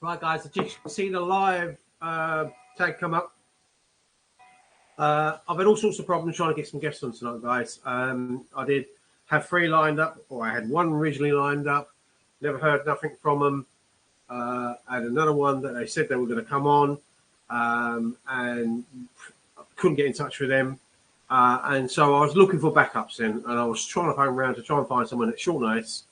Right, guys, I just seen a live tag come up. I've had all sorts of problems trying to get some guests on tonight, guys. I did have 3 lined up, or I had 1 originally lined up. Never heard nothing from them. I had another one that they said they were going to come on, and couldn't get in touch with them. And so I was looking for backups then, and I was trying to phone around to try and find someone at short notice.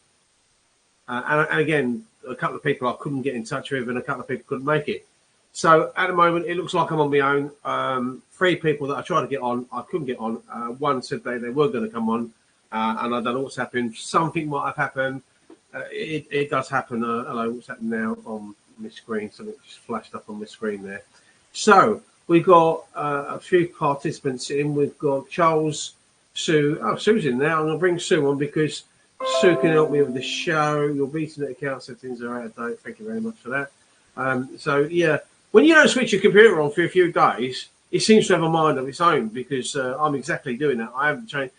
And again, a couple of people I couldn't get in touch with, and a couple of people couldn't make it. So at the moment, it looks like I'm on my own. 3 people that I tried to get on, I couldn't get on. 1 said they were going to come on, and I don't know what's happened. Something might have happened. It does happen. Hello, what's happening now on my screen? Something just flashed up on my screen there. So we've got a few participants in. We've got Charles, Sue. Oh, Sue's in now. I'm going to bring Sue on because Sue can help me with the show. Your VTnet account settings are out of date. Thank you very much for that. So, yeah, when you don't switch your computer on for a few days, it seems to have a mind of its own because I'm exactly doing that. I haven't changed,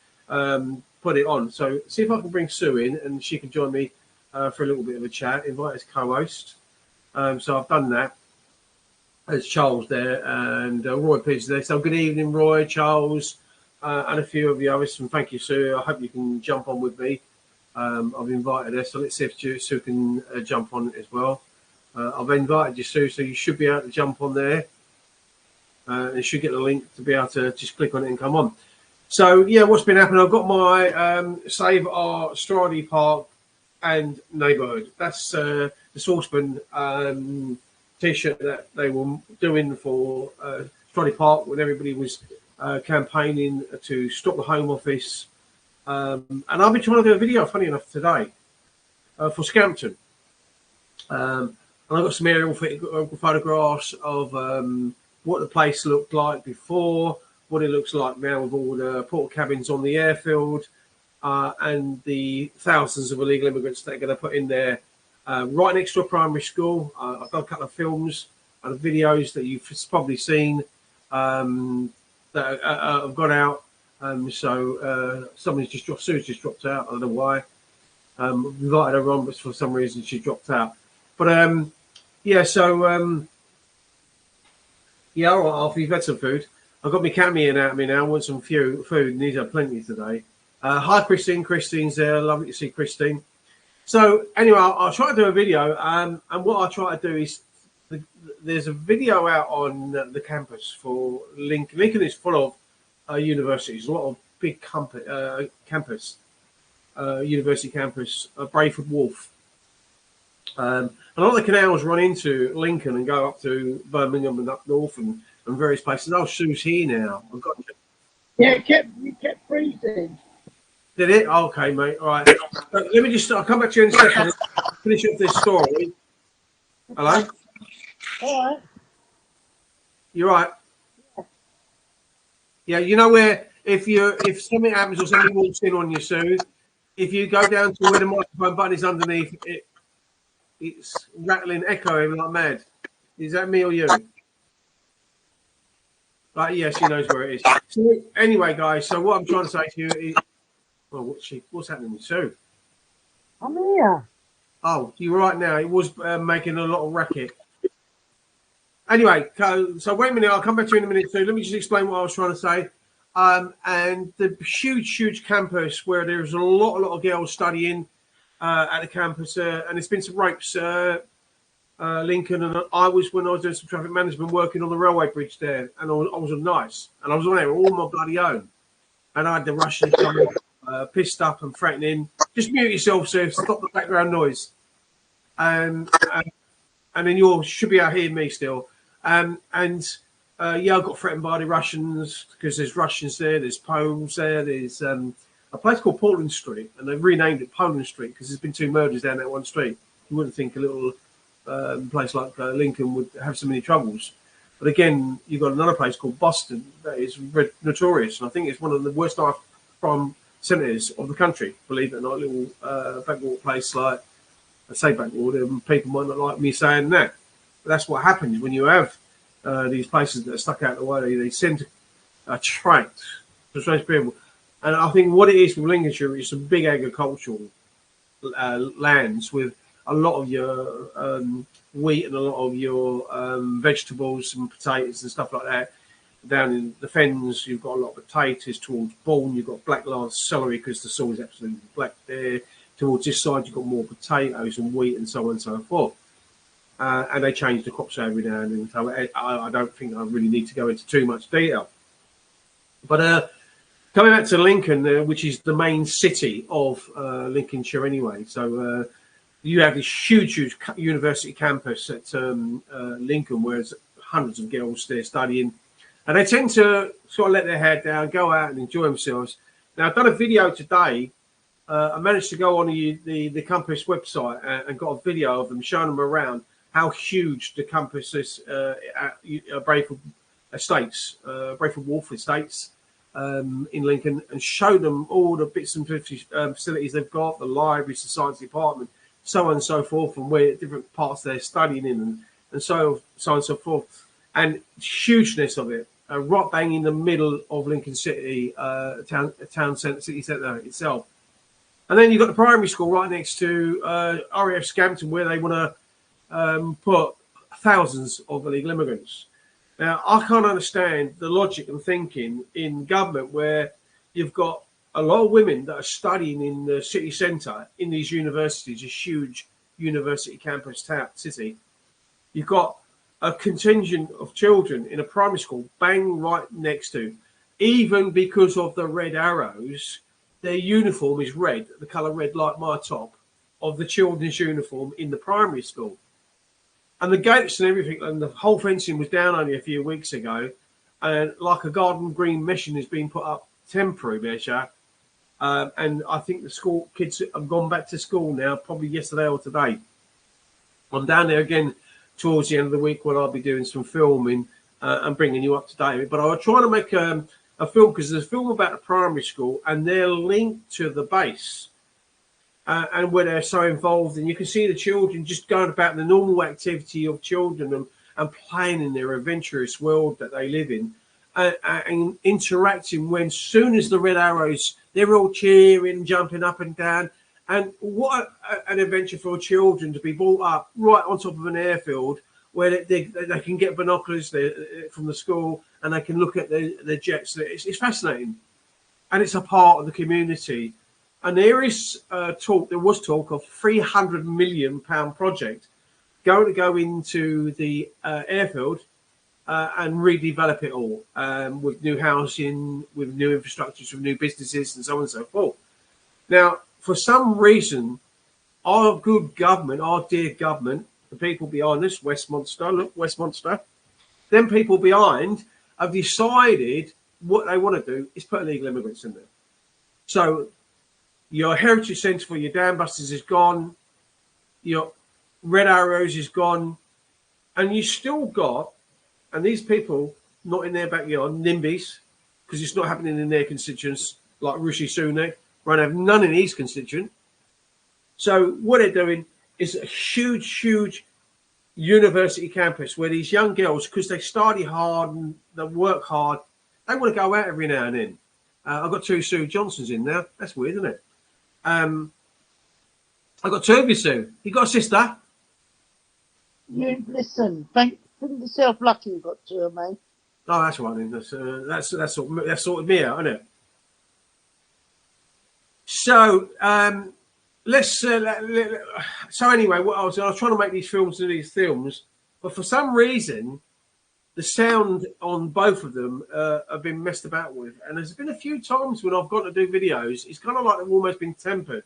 put it on. So see if I can bring Sue in and she can join me for a little bit of a chat, invite as co-host. So I've done that. There's Charles there and Roy Pierce there. So good evening, Roy, Charles, and a few of the others. And thank you, Sue. I hope you can jump on with me. I've invited her, so let's see if Sue can jump on as well. I've invited you, Sue, so you should be able to jump on there. You should get the link to be able to just click on it and come on. So, yeah, what's been happening? I've got my Save Our Stradey Park and Neighbourhood. That's the Saucepan T-shirt that they were doing for Stradey Park when everybody was campaigning to stop the Home Office. And I've been trying to do a video, funny enough, today for Scampton. And I've got some aerial photographs of what the place looked like before, what it looks like now with all the porta cabins on the airfield, and the thousands of illegal immigrants that are going to put in there right next to a primary school. I've done a couple of films and videos that you've probably seen that have gone out. So somebody's just dropped. Sue's just dropped out. I don't know why. We invited her on, but for some reason she dropped out. But yeah. So yeah. All right, Alfie, you've had some food. I've got my cameo out of me now. I want some food. These are plenty today. Hi, Christine. Christine's there. Lovely to see Christine. So anyway, I'll try to do a video. And what I try to do is there's a video out on the campus for Lincoln. Lincoln is full of universities, a lot of big campus, university campus, Brayford Wharf. And a lot of the canals run into Lincoln and go up to Birmingham and up north and various places. Oh, Sue's here now. I've got you. Yeah, you kept freezing. Did it? Oh, okay, mate. All right. Let me just. I'll come back to you in a second. Finish up this story. Hello. All right. You're right. Yeah, you know where if something happens or somebody walks in on you, Sue, if you go down to where the microphone button is underneath, it's rattling, echoing like mad. Is that me or you? Right, yeah, she knows where it is. So anyway, guys, so what I'm trying to say to you is, well, what's happening with Sue? I'm here. Oh, you're right now. It was making a lot of racket. Anyway, so wait a minute. I'll come back to you in a minute, Sue. Let me just explain what I was trying to say. And the huge campus where there's a lot of girls studying at the campus, and there's been some rapes. Lincoln, and I was, when I was doing some traffic management, working on the railway bridge there, and I was on nights, and I was on there all my bloody own, and I had the Russians coming, pissed up and threatening. Just mute yourself, Sue. Stop the background noise. And then you should be able to hear me still. Yeah, I got threatened by the Russians because there's Russians there, there's Poles there, there's a place called Portland Street, and they've renamed it Poland Street because there's been 2 murders down that one street. You wouldn't think a little place like Lincoln would have so many troubles. But again, you've got another place called Boston that is notorious, and I think it's one of the worst knife crime centres of the country, believe it or not. A little backward place like, I say backward, and people might not like me saying that. But that's what happens when you have these places that are stuck out the way. They seem to attract strange people. And I think what it is with Lincolnshire is some big agricultural lands with a lot of your wheat and a lot of your vegetables and potatoes and stuff like that. Down in the fens, you've got a lot of potatoes. Towards Bourne, you've got black lance celery because the soil is absolutely black there. Towards this side, you've got more potatoes and wheat and so on and so forth. And they change the crops every now and then. So I don't think I really need to go into too much detail. But coming back to Lincoln, which is the main city of Lincolnshire anyway. So you have this huge university campus at Lincoln, where there's hundreds of girls there studying. And they tend to sort of let their hair down, go out and enjoy themselves. Now, I've done a video today. I managed to go on the campus website and got a video of them showing them around how huge the campus is at Brayford Estates, Brayford Wharf Estates in Lincoln, and show them all the bits and facilities they've got, the libraries, the science department, so on and so forth, and where different parts they're studying in, and so on and so forth. And hugeness of it, right bang in the middle of Lincoln City, town centre, city centre itself. And then you've got the primary school right next to RAF Scampton, where they want to put thousands of illegal immigrants. Now, I can't understand the logic and thinking in government where you've got a lot of women that are studying in the city centre in these universities, a huge university campus city. You've got a contingent of children in a primary school bang right next to, even because of the red arrows, their uniform is red, the colour red like my top, of the children's uniform in the primary school. And the gates and everything, and the whole fencing was down only a few weeks ago, and like a garden green meshing has been put up, temporary measure. And I think the school kids have gone back to school now, probably yesterday or today. I'm down there again towards the end of the week when I'll be doing some filming and bringing you up to date. But I was trying to make a film, because there's a film about the primary school and they're linked to the base and where they're so involved. And you can see the children just going about the normal activity of children and playing in their adventurous world that they live in and interacting when soon as the red arrows, they're all cheering, jumping up and down. And what an adventure for children to be brought up right on top of an airfield where they can get binoculars from the school and they can look at the jets. It's fascinating. And it's a part of the community. And there was talk of £300 million project going to go into the airfield and redevelop it all with new housing, with new infrastructures, with new businesses and so on and so forth. Now, for some reason, our good government, our dear government, the people behind us, Westminster, look, Westminster, them people behind have decided what they want to do is put illegal immigrants in there. So your Heritage Centre for your Dam Busters is gone, your Red Arrows is gone, and you still got, and these people not in their backyard, NIMBYs, because it's not happening in their constituents, like Rishi Sunak, won't have none in his constituent. So what they're doing is a huge university campus where these young girls, because they study hard and they work hard, they want to go out every now and then. I've got two Sue Johnsons in now. That's weird, isn't it? I've got two of you, Sue. You got a sister? You listen. Think yourself lucky you got two of me. Oh, that's right. Then. That's sorted me out, isn't it? So so anyway, what I was trying to make these films, but for some reason, the sound on both of them have been messed about with, and there's been a few times when I've got to do videos, it's kind of like they've almost been tampered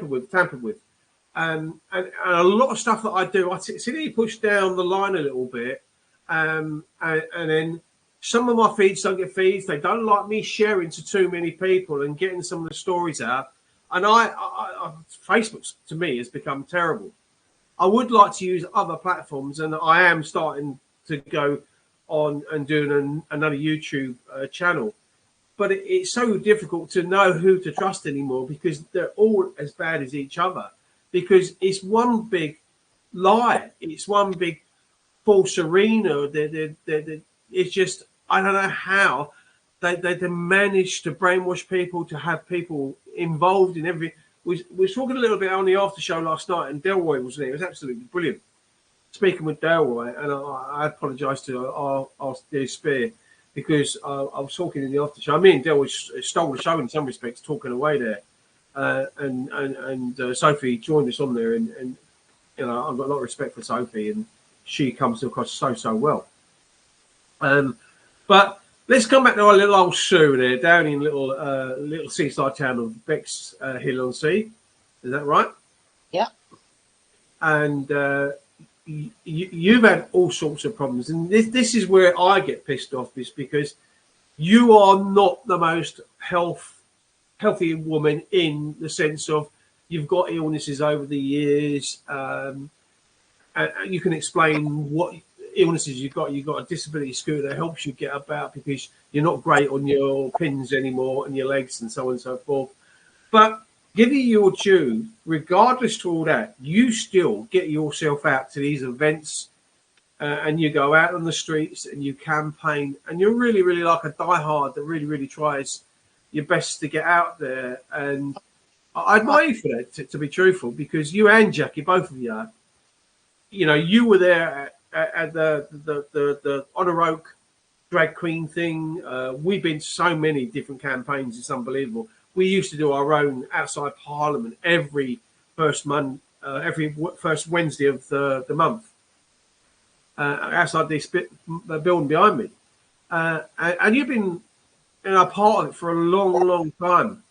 with, and a lot of stuff that I do, I see push down the line a little bit, and then some of my feeds don't get feeds. They don't like me sharing to too many people and getting some of the stories out. And Facebook to me has become terrible. I would like to use other platforms, and I am starting to go on and doing another YouTube channel. But it's so difficult to know who to trust anymore because they're all as bad as each other. Because it's one big lie. It's one big false arena. It's just, I don't know how they manage to brainwash people, to have people involved in everything. we were talking a little bit on the after show last night, and Delroy was there. It was absolutely brilliant. Speaking with Delroy, and I apologise to our dear Spear, because I was talking in the after show. Me and Delroy stole the show in some respects, talking away there, and Sophie joined us on there, and you know, I've got a lot of respect for Sophie, and she comes across so well. But let's come back to our little old Sue there, down in little seaside town of Bexhill-on-Sea. Is that right? Yeah. And you've had all sorts of problems, and this is where I get pissed off, is because you are not the most healthy woman, in the sense of you've got illnesses over the years. And you can explain what illnesses you've got. You've got a disability scooter that helps you get about because you're not great on your pins anymore and your legs and so on and so forth. But give you your due, regardless to all that, you still get yourself out to these events, and you go out on the streets and you campaign, and you're really, really like a diehard that really, really tries your best to get out there. And I admire you for that, to be truthful, because you and Jackie, both of you, you know, you were there at the Honor Oak drag queen thing. We've been to so many different campaigns; it's unbelievable. We used to do our own outside Parliament every first Wednesday of the month, outside this building behind me. And you've been a part of it for a long time.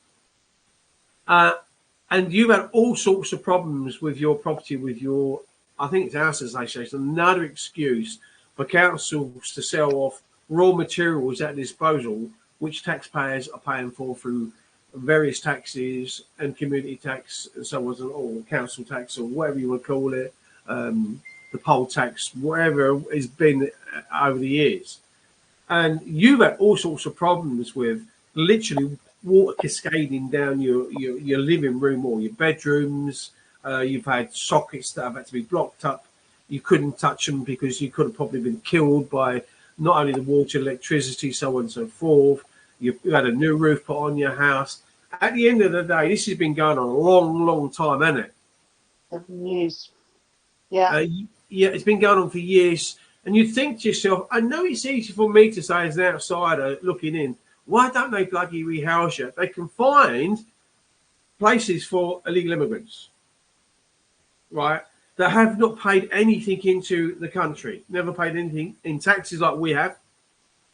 And you've had all sorts of problems with your property, with your, I think it's House Association, another excuse for councils to sell off raw materials at disposal, which taxpayers are paying for through various taxes and community tax and so on, or council tax, or whatever you want to call it, the poll tax, whatever it's been over the years. And you've had all sorts of problems with literally water cascading down your living room or your bedrooms. You've had sockets that have had to be blocked up. You couldn't touch them because you could have probably been killed by not only the water, electricity, so on and so forth. You've had a new roof put on your house. At the end of the day, this has been going on a long time, hasn't it? 7 years. Yeah. Yeah, it's been going on for years. And you think to yourself, I know it's easy for me to say as an outsider looking in, why don't they bloody rehouse you? They can find places for illegal immigrants, right, that have not paid anything into the country, never paid anything in taxes like we have,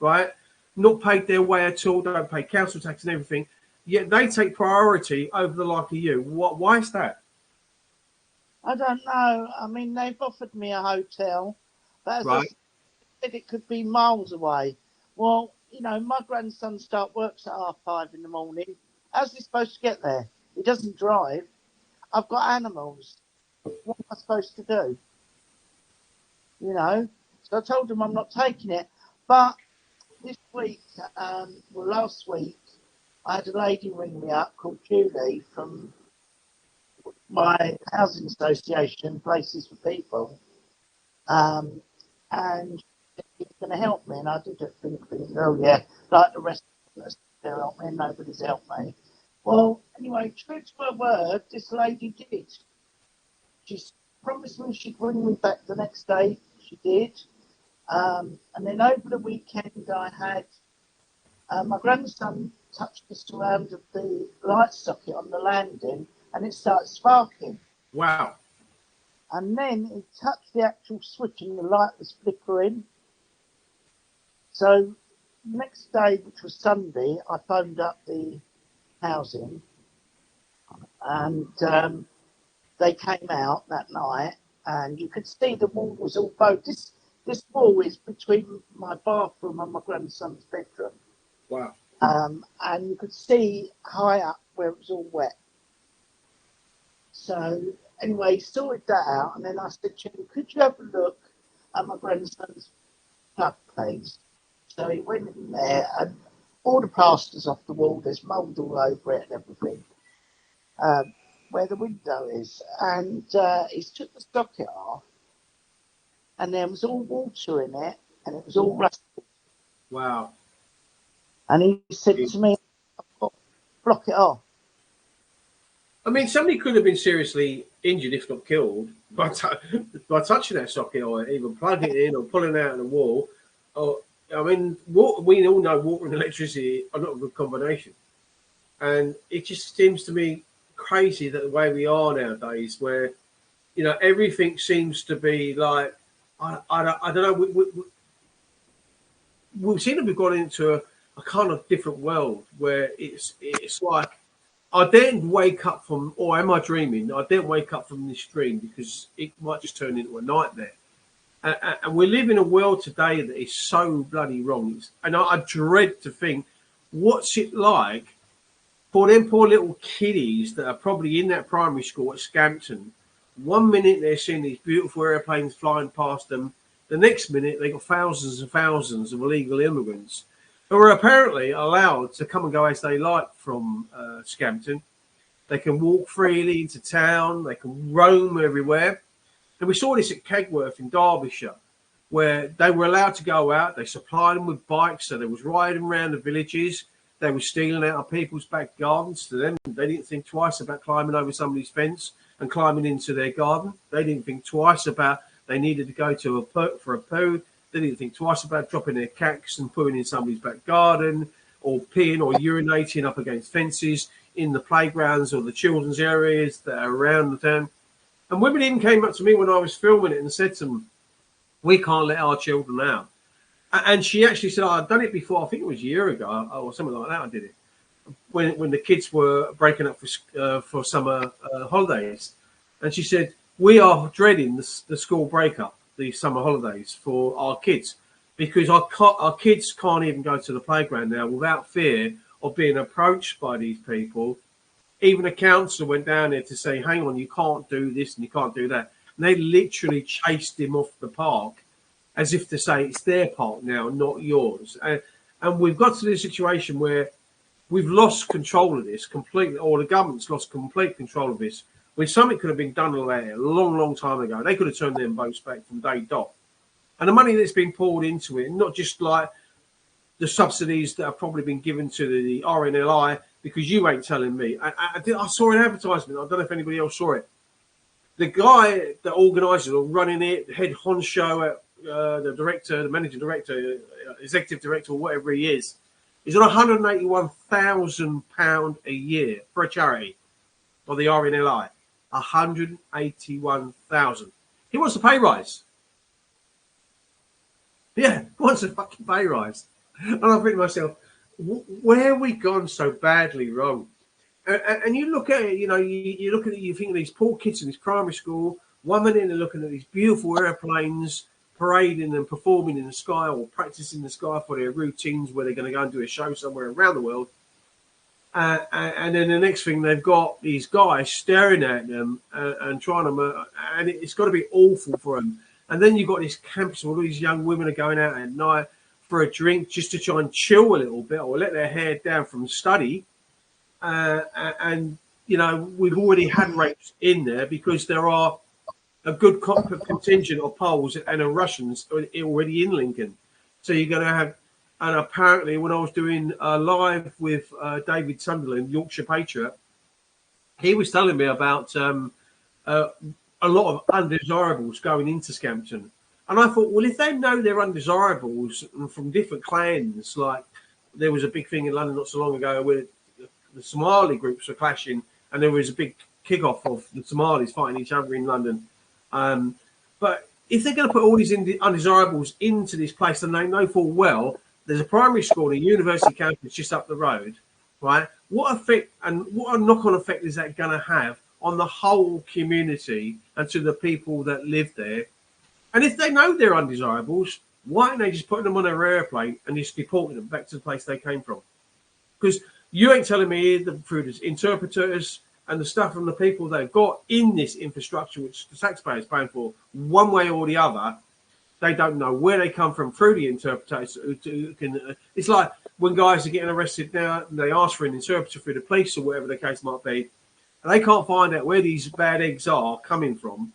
right? Not paid their way at all, don't pay council tax and everything, yet they take priority over the like of you. Why is that? I don't know. I mean, they've offered me a hotel, but as I said, it could be miles away. Well, you know, my grandson works at 5:30 in the morning. How's he supposed to get there? He doesn't drive. I've got animals. What am I supposed to do? You know? So I told him I'm not taking it. But this week, last week, I had a lady ring me up called Julie from my housing association, Places for People. And she's going to help me. And I did think, oh yeah, like the rest of us, they'll help me, and nobody's helped me. Well, anyway, true to her word, this lady did. She promised me she'd bring me back the next day. She did. And then over the weekend, I had my grandson touched the surround of the light socket on the landing, and it started sparking. Wow. And then he touched the actual switch, and the light was flickering. So next day, which was Sunday, I phoned up the housing, and they came out that night, and you could see the wall was all bowed. This wall is between my bathroom and my grandson's bedroom. Wow. And you could see high up where it was all wet. So anyway, he sorted that out, and then I said to him, could you have a look at my grandson's plug, please? So he went in there, and all the plaster's off the wall, there's mould all over it and everything, where the window is. And he took the socket off, and there was all water in it, and it was all rusted. Wow. And he said to me, block it off. I mean, somebody could have been seriously injured, if not killed, by touching that socket or even plugging it in or pulling it out of the wall. Or, I mean, we all know water and electricity are not a good combination. And it just seems to me crazy that the way we are nowadays, where, you know, everything seems to be like, I don't know, we seem to be gone into a kind of different world where it's like, I didn't wake up from, or am I dreaming? I didn't wake up from this dream because it might just turn into a nightmare. And we live in a world today that is so bloody wrong. And I dread to think, what's it like for them poor little kiddies that are probably in that primary school at Scampton? 1 minute they're seeing these beautiful airplanes flying past them. The next minute they've got thousands and thousands of illegal immigrants who are apparently allowed to come and go as they like from Scampton. They can walk freely into town. They can roam everywhere. And we saw this at Kegworth in Derbyshire, where they were allowed to go out. They supplied them with bikes, so they was riding around the villages. They were stealing out of people's back gardens. To them, they didn't think twice about climbing over somebody's fence and climbing into their garden. They didn't think twice about they needed to go to for a poo. They didn't think twice about dropping their cacks and pooing in somebody's back garden, or peeing or urinating up against fences in the playgrounds or the children's areas that are around the town. And women even came up to me when I was filming it and said to them, we can't let our children out. And she actually said, I'd done it before, I think it was a year ago or something like that. I did it when the kids were breaking up for summer holidays. And she said, we are dreading the school breakup, the summer holidays for our kids, because our kids can't even go to the playground now without fear of being approached by these people. Even a counsellor went down there to say, hang on, you can't do this and you can't do that. And they literally chased him off the park as if to say it's their park now, not yours. And we've got to the situation where we've lost control of this completely, or the government's lost complete control of this, when something could have been done a long, long time ago. They could have turned their boats back from day dot. And the money that's been poured into it, not just like the subsidies that have probably been given to the RNLI, because you ain't telling me. I saw an advertisement. I don't know if anybody else saw it. The guy that organises or running it, the head honcho, the director, the managing director, executive director, or whatever he is on £181,000 a year for a charity or the RNLI. 181,000. He wants a pay rise. Yeah, he wants a fucking pay rise. And I think to myself, where have we gone so badly wrong? And you look at it, you know, you look at it, you think of these poor kids in this primary school, 1 minute they're looking at these beautiful airplanes parading and performing in the sky or practicing the sky for their routines where they're going to go and do a show somewhere around the world. And then the next thing, they've got these guys staring at them and trying to, and it's got to be awful for them. And then you've got this campus where all these young women are going out at night for a drink just to try and chill a little bit or let their hair down from study. And, you know, we've already had rapes in there because there are a good contingent of Poles and Russians already in Lincoln. So you're going to have, and apparently when I was doing live with David Sunderland, Yorkshire Patriot, he was telling me about a lot of undesirables going into Scampton. And I thought, well, if they know they're undesirables from different clans, like there was a big thing in London not so long ago where the Somali groups were clashing and there was a big kick-off of the Somalis fighting each other in London. But if they're going to put all these undesirables into this place and they know full well there's a primary school and a university campus just up the road, right? What effect and what a knock-on effect is that going to have on the whole community and to the people that live there? And if they know they're undesirables, why aren't they just putting them on an airplane and just deporting them back to the place they came from? Because you ain't telling me that through the interpreters and the stuff from the people they've got in this infrastructure, which the taxpayers paying for one way or the other, they don't know where they come from through the interpreters. It's like when guys are getting arrested now, and they ask for an interpreter through the police or whatever the case might be, and they can't find out where these bad eggs are coming from.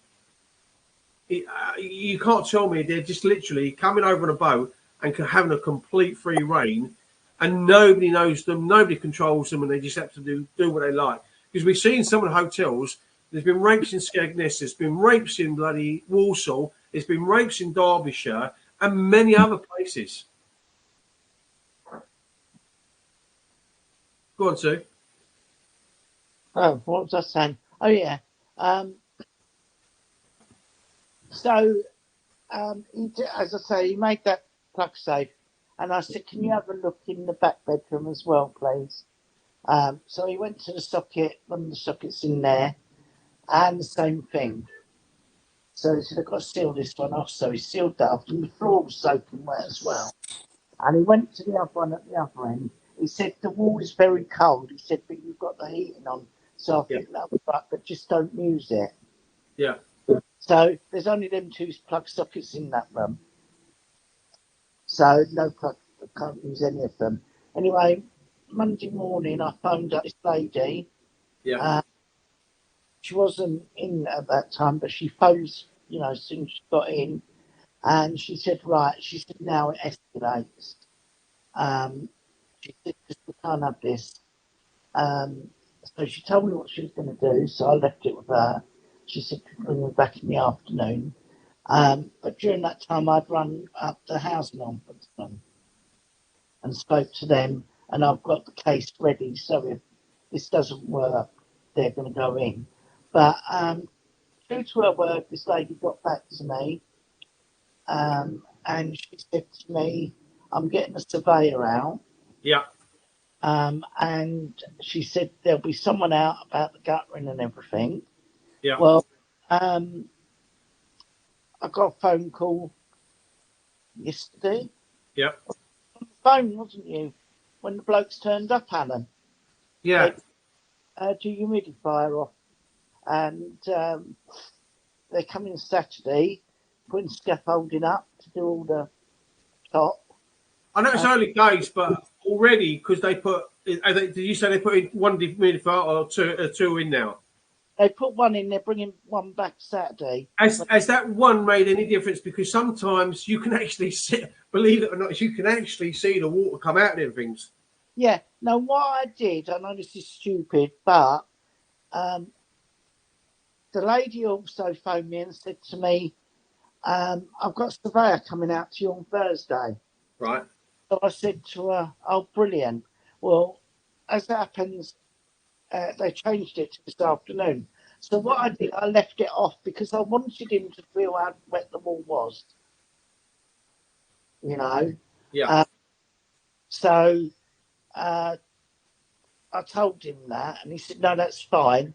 You can't tell me they're just literally coming over on a boat and having a complete free reign, and nobody knows them, nobody controls them, and they just have to do what they like. because we've seen some of the hotels. There's been rapes in Skegness. There's been rapes in bloody Walsall. There's been rapes in Derbyshire and many other places. Go on, Sue. Oh, what was I saying? Oh, yeah. As I say, he made that plug safe. And I said, can you have a look in the back bedroom as well, please? So he went to the socket, one of the sockets in there, and the same thing. So he said, I've got to seal this one off. So he sealed that off, and the floor was soaking wet as well. And he went to the other one at the other end. He said, the wall is very cold. He said, but you've got the heating on. So I think that was right, but just don't use it. Yeah. So there's only them two plug sockets in that room. So no plug, I can't use any of them. Anyway, Monday morning I phoned up this lady. Yeah. She wasn't in at that time, but she phoned, as soon as she got in. And she said, right, she said, now it escalates. She said, because we can't have this. So she told me what she was going to do, so I left it with her. She said, she'd bring me back in the afternoon. But during that time, I'd run up the housing ombudsman and spoke to them, and I've got the case ready, so if this doesn't work, they're going to go in. But true to her word, this lady got back to me, and she said to me, I'm getting a surveyor out. Yeah. And she said there'll be someone out about the guttering and everything. Yeah. Well, I got a phone call yesterday. Yeah. On the phone, wasn't you? When the blokes turned up, Alan. Yeah. Dehumidifier off. And they're coming Saturday, putting scaffolding up to do all the top. I know it's early days, but already, because they put, did you say they put in one dehumidifier or two in now? They put one in, they're bringing one back Saturday. Has that one made any difference? Because sometimes you can actually see, believe it or not, you can actually see the water come out of things. Yeah. Now, what I did, I know this is stupid, but the lady also phoned me and said to me, I've got a surveyor coming out to you on Thursday. Right. So I said to her, oh, brilliant. Well, as it happens, they changed it to this afternoon. So what I did, I left it off because I wanted him to feel how wet the wall was. Yeah. So I told him that, and he said, no, that's fine.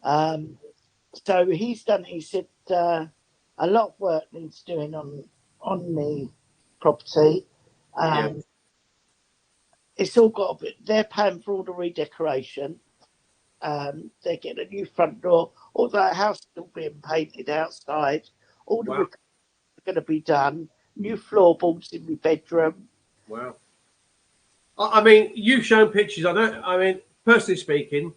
So he's done, he said, a lot of work needs doing on the property. It's all got a bit, they're paying for all the redecoration. They're getting a new front door. All that house is still being painted outside. All the repairs are going to be done. New floorboards in my bedroom. Wow. I mean, you've shown pictures. I mean, personally speaking,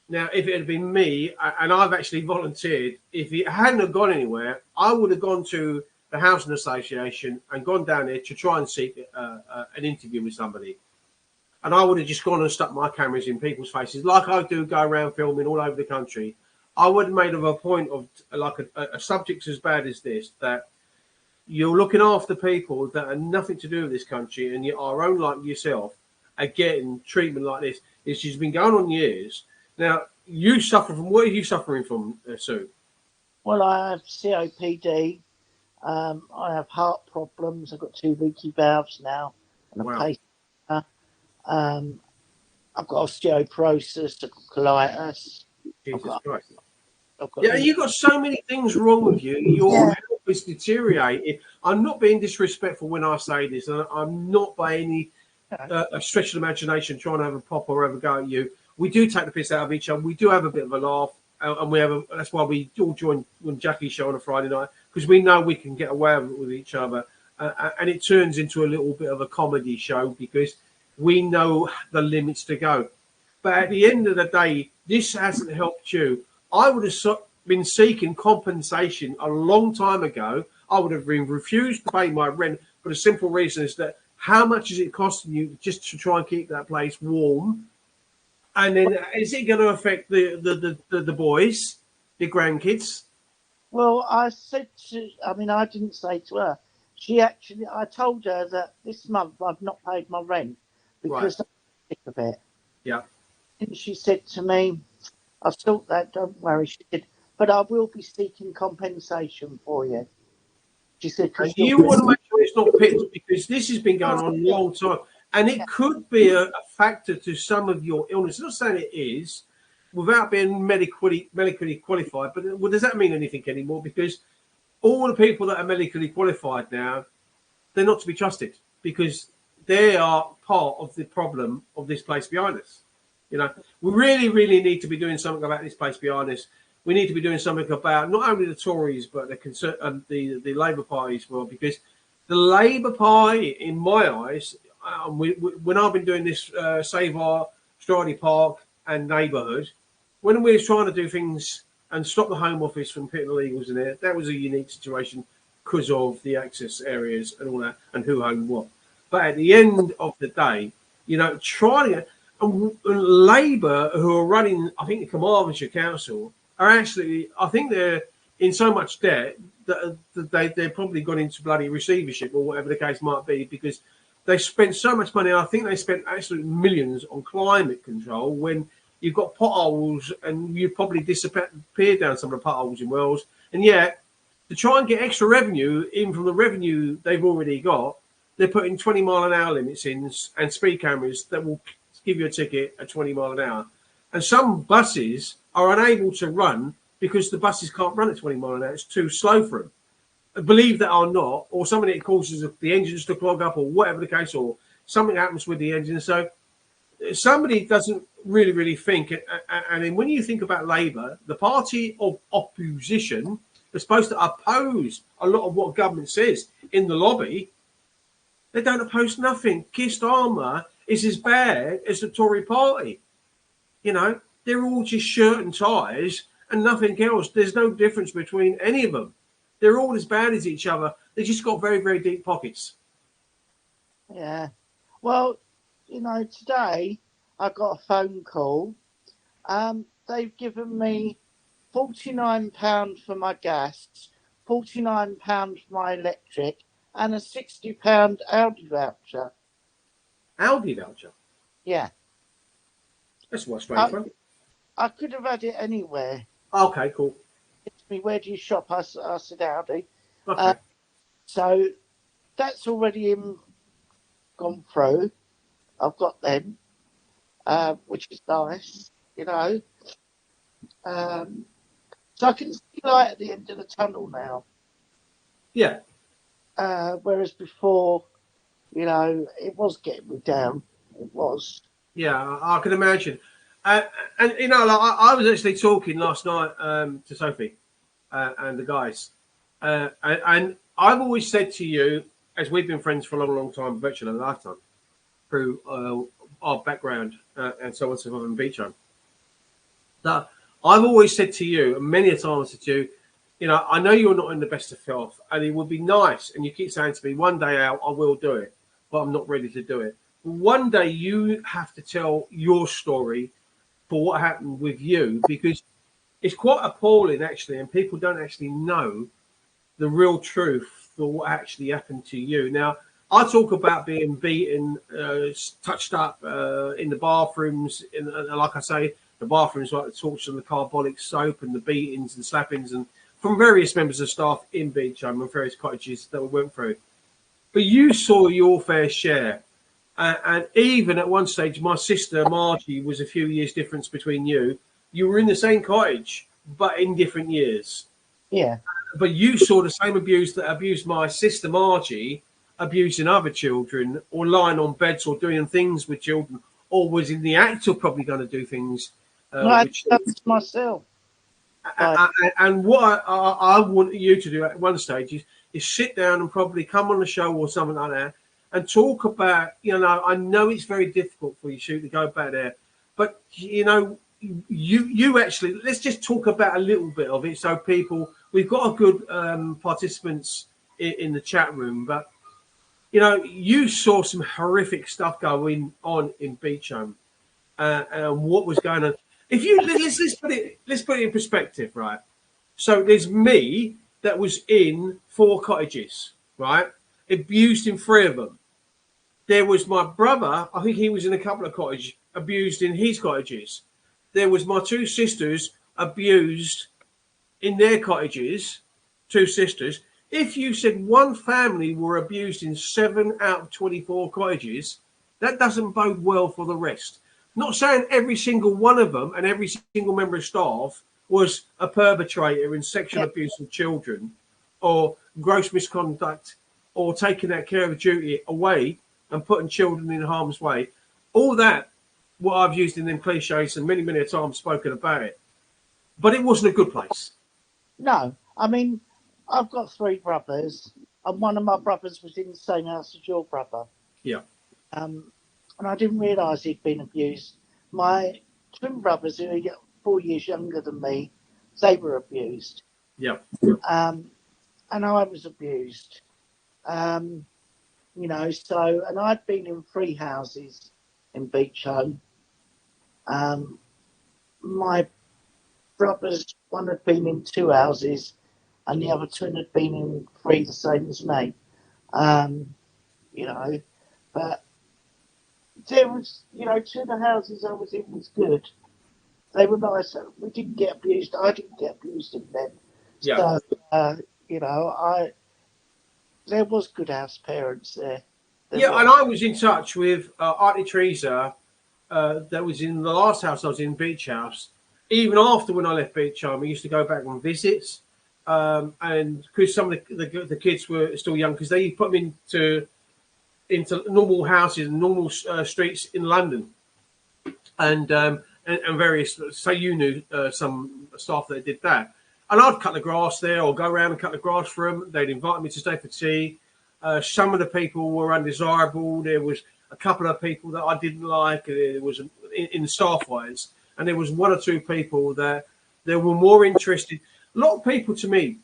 now, if it had been me, and I've actually volunteered, if it hadn't have gone anywhere, I would have gone to the Housing Association and gone down there to try and seek an interview with somebody. And I would have just gone and stuck my cameras in people's faces, like I do go around filming all over the country. I would have made of a point of, like, a subject as bad as this, that you're looking after people that are nothing to do with this country, and our own, like yourself, are getting treatment like this. It's just been going on years. Now, you suffer from, what are you suffering from, Sue? Well, I have COPD. I have heart problems. I've got 2 leaky valves now and a pacemaker. I've got osteoporosis, I've got colitis. Jesus Christ. Yeah, you've got so many things wrong with you. Your health is deteriorating. I'm not being disrespectful when I say this, and I'm not by any stretch of the imagination trying to have a pop or have a go at you. We do take the piss out of each other. We do have a bit of a laugh, and that's why we all join when Jackie's show on a Friday night, because we know we can get away with each other, and it turns into a little bit of a comedy show because we know the limits to go. But at the end of the day, this hasn't helped you. I would have been seeking compensation a long time ago. I would have been refused to pay my rent for the simple reason is that how much is it costing you just to try and keep that place warm? And then is it going to affect the boys, the grandkids? Well, I said to, I mean, I didn't say to her. I told her that this month I've not paid my rent Right. because I'm sick of it. Yeah. And she said to me, I've thought that, don't worry. She said, but I will be seeking compensation for you. She said, And because you're. you want to make sure it's not picked, because this has been going on a long time. And it could be a factor to some of your illness. I'm not saying it is, without being medically qualified, but well, does that mean anything anymore? Because all the people that are medically qualified now, they're not to be trusted, because they are part of the problem of this place behind us. You know, we really, really need to be doing something about this place behind us. We need to be doing something about not only the Tories but the Labour Party as well, because the Labour Party, in my eyes, when I've been doing this Save Our Stradley Park and neighbourhood, when we were trying to do things and stop the Home Office from putting illegals in there, that was a unique situation because of the access areas and all that, and who owned what. But at the end of the day, you know, and Labour, who are running, I think, the Carmarthenshire Council, are actually, I think they're in so much debt that they've probably gone into bloody receivership or whatever the case might be, because they spent so much money. I think they spent absolute millions on climate control when you've got potholes, and you probably disappear down some of the potholes in Wales. And yet, to try and get extra revenue in from the revenue they've already got, they're putting 20-mile-an-hour limits in and speed cameras that will give you a ticket at 20 mile an hour. And some buses are unable to run because the buses can't run at 20 mile an hour. It's too slow for them. Believe that or not, or something that causes the engines to clog up, or whatever the case, or something happens with the engine. So somebody doesn't really think. And then when you think about Labour, the party of opposition is supposed to oppose a lot of what government says in the lobby. They don't oppose nothing. Keir Starmer is as bad as the Tory party. You know, they're all just shirt and ties and nothing else. There's no difference between any of them. They're all as bad as each other. They just got very, very deep pockets. Yeah. Well, you know, today I got a phone call. They've given me £49 for my gas, £49 for my electric, and a £60 Aldi voucher. Aldi voucher? Yeah. That's what's straight from. I could have had it anywhere. Okay, cool. It's me, where do you shop? I said Aldi. Okay. So that's already gone through. I've got them, which is nice, you know. So I can see light at the end of the tunnel now. Yeah. Whereas before, you know, it was getting me down. It was. Yeah, I can imagine. And you know, like, I was actually talking last night to Sophie and the guys. And I've always said to you, as we've been friends for a long, long time, virtually a lifetime, through our background and so on, so on, and Beach Home, that I've always said to you, and many a time I said to you, you know, I know you're not in the best of health, and it would be nice, and you keep saying to me, one day out, I will do it, but I'm not ready to do it. One day you have to tell your story for what happened with you, because it's quite appalling, actually, and people don't actually know the real truth for what actually happened to you. Now, I talk about being beaten, touched up in the bathrooms, like I say, the bathrooms, like the torture and the carbolic soap and the beatings and slappings, and from various members of staff in Beach Home and various cottages that we went through. But you saw your fair share. And even at one stage, my sister Margie was a few years difference between you. You were in the same cottage, but in different years. Yeah. But you saw the same abuse that abused my sister Margie, abusing other children, or lying on beds, or doing things with children, or was in the act of probably going to do things. That's myself. And what I want you to do at one stage is sit down and probably come on the show or something like that and talk about, you know, I know it's very difficult for you to go back there, but, you know, you actually, let's just talk about a little bit of it so people, we've got a good participants in the chat room, but, you know, you saw some horrific stuff going on in Beach Home. and what was going on. If you let's put it in perspective, right? So there's me that was in 4 cottages, right? Abused in 3 of them. There was my brother. I think he was in a couple of cottages, abused in his cottages. There was my 2 sisters abused in their cottages. 2 sisters. If you said one family were abused in 7 out of 24 cottages, that doesn't bode well for the rest. Not saying every single one of them and every single member of staff was a perpetrator in sexual abuse of children or gross misconduct or taking that care of duty away and putting children in harm's way. All that, what I've used in them cliches and many, many times spoken about it. But it wasn't a good place. No, I mean, I've got 3 brothers, and one of my brothers was in the same house as your brother. Yeah. And I didn't realise he'd been abused. My twin brothers, who are 4 years younger than me, they were abused. Yeah. And I was abused. You know, so, and I'd been in 3 houses in Beach Home. My brothers, one had been in 2 houses, and the other twin had been in 3, the same as me. You know, but there was, you know, 2 of the houses I was in was good. They were nice. We didn't get abused. I didn't get abused in them. Yeah. So, you know, there was good house parents there. And I was in touch with Auntie Teresa that was in the last house I was in, Beach House. Even after when I left Beach Home, I used to go back on visits. And because some of the kids were still young, because they put them into normal houses and normal streets in London. And various, say you knew some staff that did that. And I'd cut the grass there or go around and cut the grass for them. They'd invite me to stay for tea. Some of the people were undesirable. There was a couple of people that I didn't like. There was in staff-wise. And there was 1 or 2 people that they were more interested. A lot of people, to me,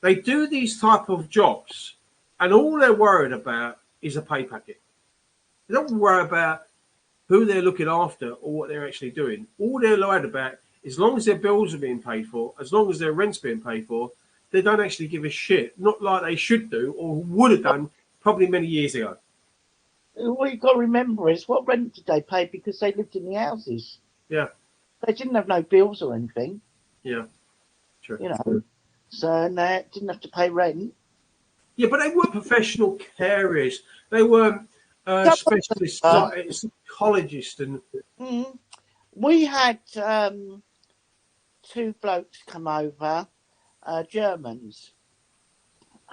they do these type of jobs and all they're worried about is a pay packet. They don't worry about who they're looking after or what they're actually doing. All they're worried about, as long as their bills are being paid for, as long as their rent's being paid for, they don't actually give a shit. Not like they should do or would have done probably many years ago. What you've got to remember is, what rent did they pay because they lived in the houses? Yeah. They didn't have no bills or anything. Yeah. True. You know, so they didn't have to pay rent. Yeah, but they were professional carers. They were specialist psychologists and. We had 2 blokes come over, Germans,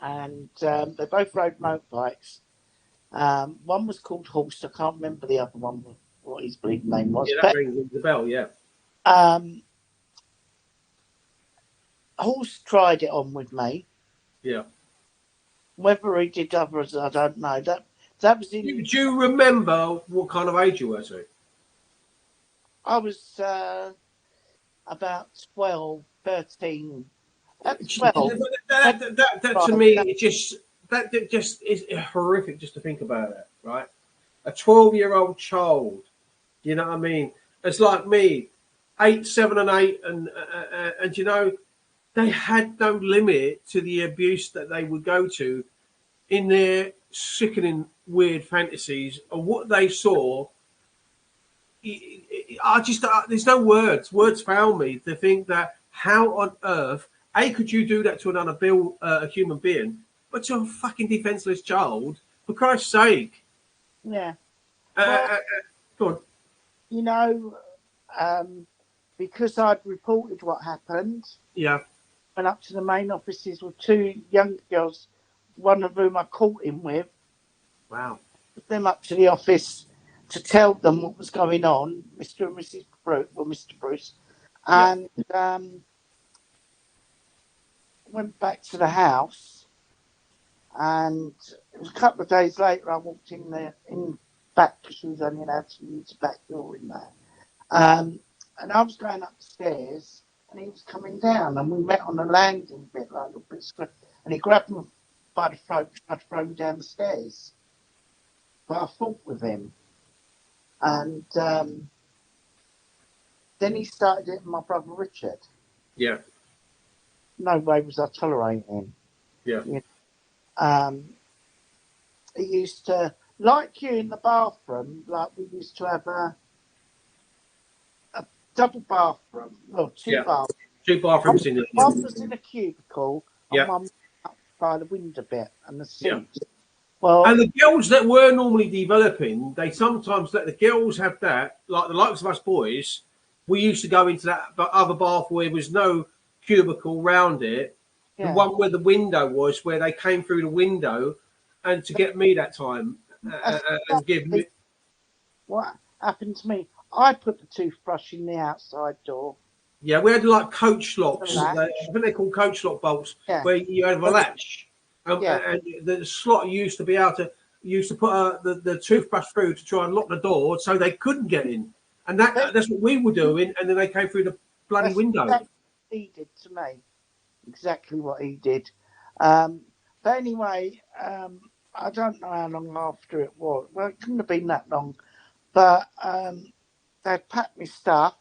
and they both rode motorbikes. One was called Horst. I can't remember the other one, what his bleeding name was. Yeah, that rings the bell, yeah. Horst tried it on with me. Yeah. Whether he did others, I don't know. That was in. Do you remember what kind of age you were, sir? I was about 12, 13. At 12. That to me, it just is horrific just to think about it, right? A 12-year-old child, you know what I mean? It's like me, 8, 7, and 8, and you know, they had no limit to the abuse that they would go to in their sickening, weird fantasies of what they saw. There's no words. Words fail me to think that how on earth, A, could you do that to another a human being, but to a fucking defenseless child, for Christ's sake. Yeah. Go on. You know, because I'd reported what happened. Yeah. Went up to the main offices with 2 young girls, one of whom I caught him with. Wow. Took them up to the office to tell them what was going on, Mr. and Mrs. Bruce, or Mr. Bruce, and went back to the house. And it was a couple of days later, I walked in there, in back, because she was only allowed to use the back door in there. And I was going upstairs, and he was coming down, and we met on the landing bit, like a little bit, and he grabbed me by the throat, tried to throw me down the stairs. But I fought with him. And Then he started hitting my brother Richard. Yeah. No way was I tolerating him. Yeah. You know? He used to, like you in the bathroom, like we used to have a double bathroom, well, two Yeah. bathrooms. 2 bathrooms in it. One was in a cubicle and Yeah. one was up by the window bit and the Yeah. sink. Well, And the girls that were normally developing, they sometimes let the girls have that, like the likes of us boys. We used to go into that other bath where there was no cubicle round it, the yeah. one where the window was, where they came through the window, and to get me that time and give me. What happened to me? I put the toothbrush in the outside door. Yeah, we had like coach locks. The latch. I think they're called coach lock bolts, Yeah. where you have a latch, Yeah. and the slot used to be able to put the toothbrush through to try and lock the door so they couldn't get in, and that's what we were doing, and then they came through the bloody window. Exactly what he did to me. Exactly what he did. But anyway, I don't know how long after it was. Well, it couldn't have been that long. But they'd packed me stuff.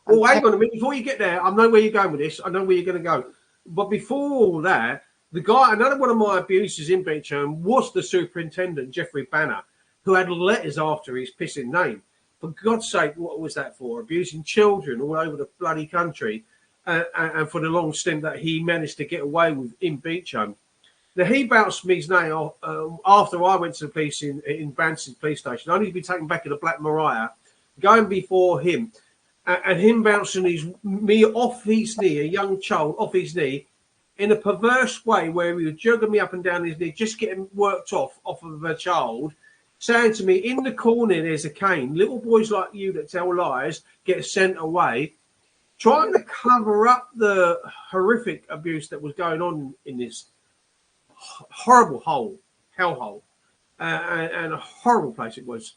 Well, hang on a minute. Before you get there, I know where you're going with this. I know where you're going to go. But before all that, the guy, another one of my abusers in Beecham was the superintendent, Jeffrey Banner, who had letters after his pissing name. For God's sake, what was that for? Abusing children all over the bloody country. And for the long stint that he managed to get away with in Beecham. Now, he bounced me his name after I went to the police in Branston police station, only to be taken back in the Black Maria, going before him. And him bouncing me off his knee, a young child off his knee, in a perverse way where he was juggling me up and down his knee, just getting worked off of a child, saying to me, in the corner there's a cane. Little boys like you that tell lies get sent away, trying to cover up the horrific abuse that was going on in this horrible hellhole, and a horrible place it was.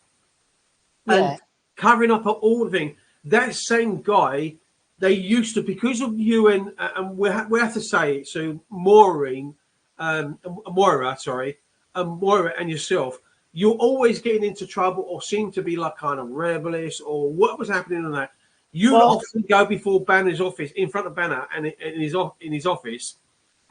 Yeah. And covering up all the thing. That same guy, they used to, because of you and we have to say it, so Moira and yourself, you're always getting into trouble or seem to be like kind of rebellious or what was happening on that. You often go before Banner's office, in front of Banner and in his office,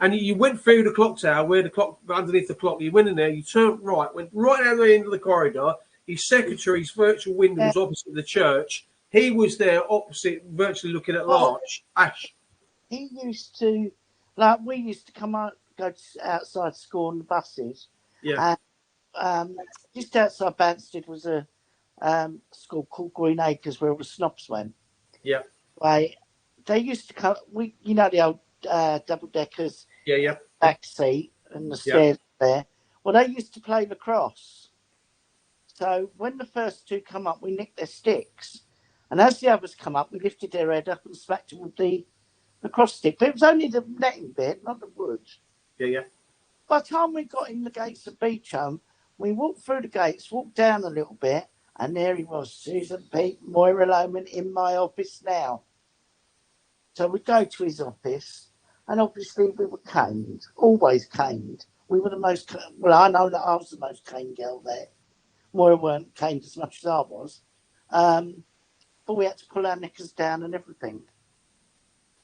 and you went through the clock tower where the clock, underneath the clock, you went in there, you turned right, went right down the end of the corridor. His secretary's virtual window was opposite the church. He was there opposite, virtually looking at Ash. He used to, like, we used to come out, go outside school on the buses. Yeah. And just outside Banstead was a school called Green Acres where all the snobs went. Yeah. Right. They used to come, the old double deckers. Yeah. Back seat and the stairs there. Well, they used to play lacrosse. So when the first two come up, we nicked their sticks. And as the others come up, we lifted their head up and smacked them with the lacrosse stick. But it was only the netting bit, not the wood. Yeah. By the time we got in the gates of Beecham, we walked through the gates, walked down a little bit, and there he was, Susan Pete, Moira Loman, in my office now. So we go to his office, and obviously we were caned, always caned. We were the most, well, I know that I was the most caned girl there. Moira weren't caned as much as I was. But we had to pull our knickers down and everything.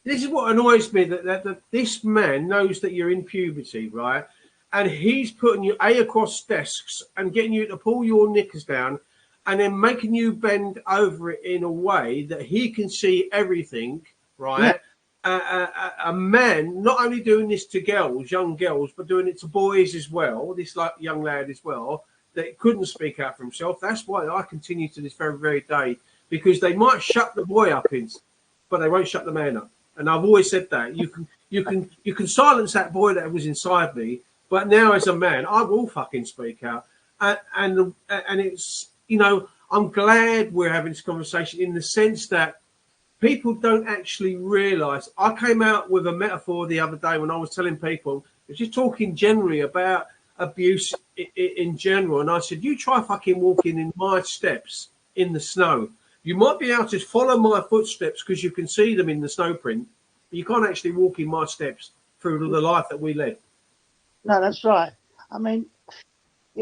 This is what annoys me, that this man knows that you're in puberty, right? And he's putting you across desks and getting you to pull your knickers down and then making you bend over it in a way that he can see everything, right? Yeah. A man not only doing this to girls, young girls, but doing it to boys as well, this like young lad as well, that couldn't speak out for himself. That's why I continue to this very, very day, because they might shut the boy up, but they won't shut the man up. And I've always said that you can silence that boy that was inside me, but now as a man, I will fucking speak out. And it's, I'm glad we're having this conversation in the sense that people don't actually realise. I came out with a metaphor the other day when I was telling people, I was just talking generally about abuse in general, and I said, you try fucking walking in my steps in the snow. You might be able to follow my footsteps because you can see them in the snow print, but you can't actually walk in my steps through the life that we led. No, that's right. I mean,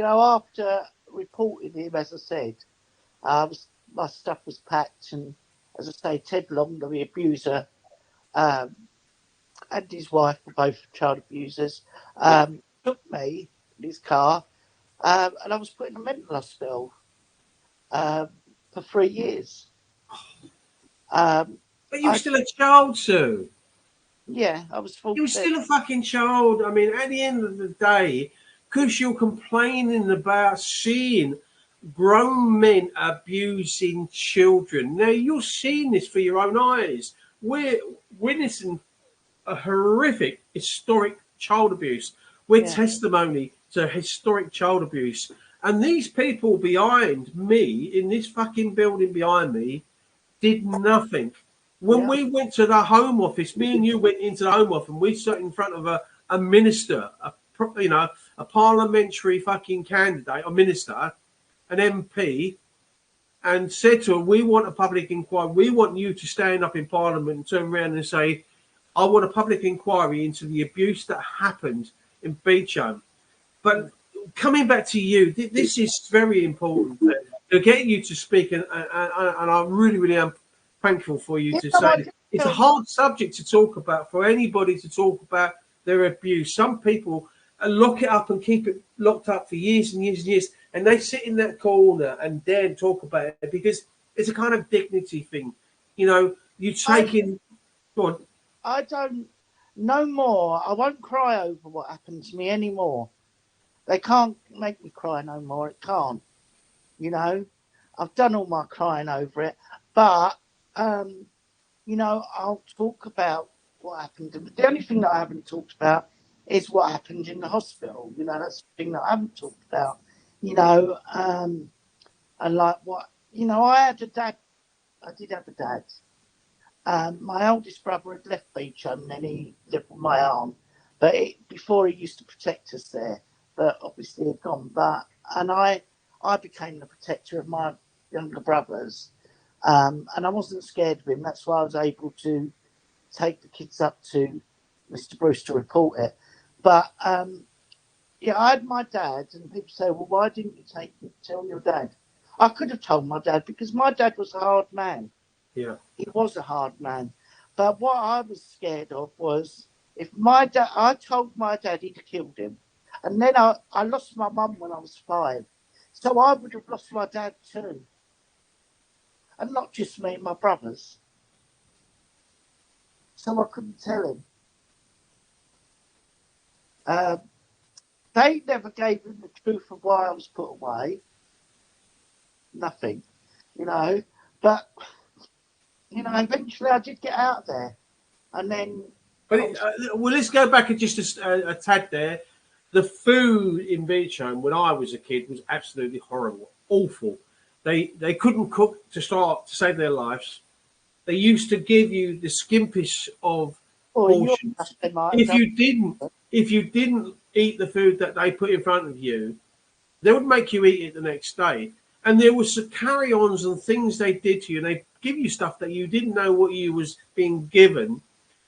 after reporting him, as I said, my stuff was packed and as I say, Ted Long, the abuser, and his wife were both child abusers, took me in his car, and I was put in a mental hospital for 3 years. But you were still a child, Sue. Yeah, I was 14. You were still a fucking child. I mean, at the end of the day, because you're complaining about seeing grown men abusing children. Now, you're seeing this for your own eyes. We're witnessing a horrific, historic child abuse. We're testimony to historic child abuse. And these people behind me, in this fucking building behind me, did nothing. When we went to the Home Office, me and you went into the Home Office and we sat in front of a minister, a parliamentary fucking candidate, a minister, an MP, and said to her, we want a public inquiry. We want you to stand up in Parliament and turn around and say, I want a public inquiry into the abuse that happened in Beecham. But coming back to you, this is very important to get you to speak, and I really am thankful for you to say it's a hard subject to talk about for anybody to talk about their abuse. Some people lock it up and keep it locked up for years and years and years, and they sit in that corner and dare talk about it because it's a kind of dignity thing. You know, you take in. Go on. I don't no more. I won't cry over what happened to me anymore. They can't make me cry no more. It can't. You know, I've done all my crying over it, but you know, I'll talk about what happened. The only thing that I haven't talked about is what happened in the hospital. You know, that's the thing that I haven't talked about. You know, and like what, you know, I had a dad. I did have a dad. My oldest brother had left Beecham, and then he lived with my aunt. But before he used to protect us there, but obviously he'd gone. And I became the protector of my younger brothers, and I wasn't scared of him. That's why I was able to take the kids up to Mr. Bruce to report it. But yeah, I had my dad, and people say, "Well, why didn't you tell your dad?" I could have told my dad because my dad was a hard man. Yeah. He was a hard man. But what I was scared of was if my dad, I told my dad he'd killed him. And then I lost my mum when I was 5. So I would have lost my dad too. And not just me, my brothers. So I couldn't tell him. They never gave him the truth of why I was put away. Nothing, you know. But, you know, eventually I did get out of there. And then... But well, let's go back just a tad there. The food in Beecham when I was a kid was absolutely horrible, awful. They couldn't cook to save their lives. They used to give you the skimpish of portions. If you didn't eat the food that they put in front of you, they would make you eat it the next day. And there was some carry-ons and things they did to you, and they give you stuff that you didn't know what you was being given.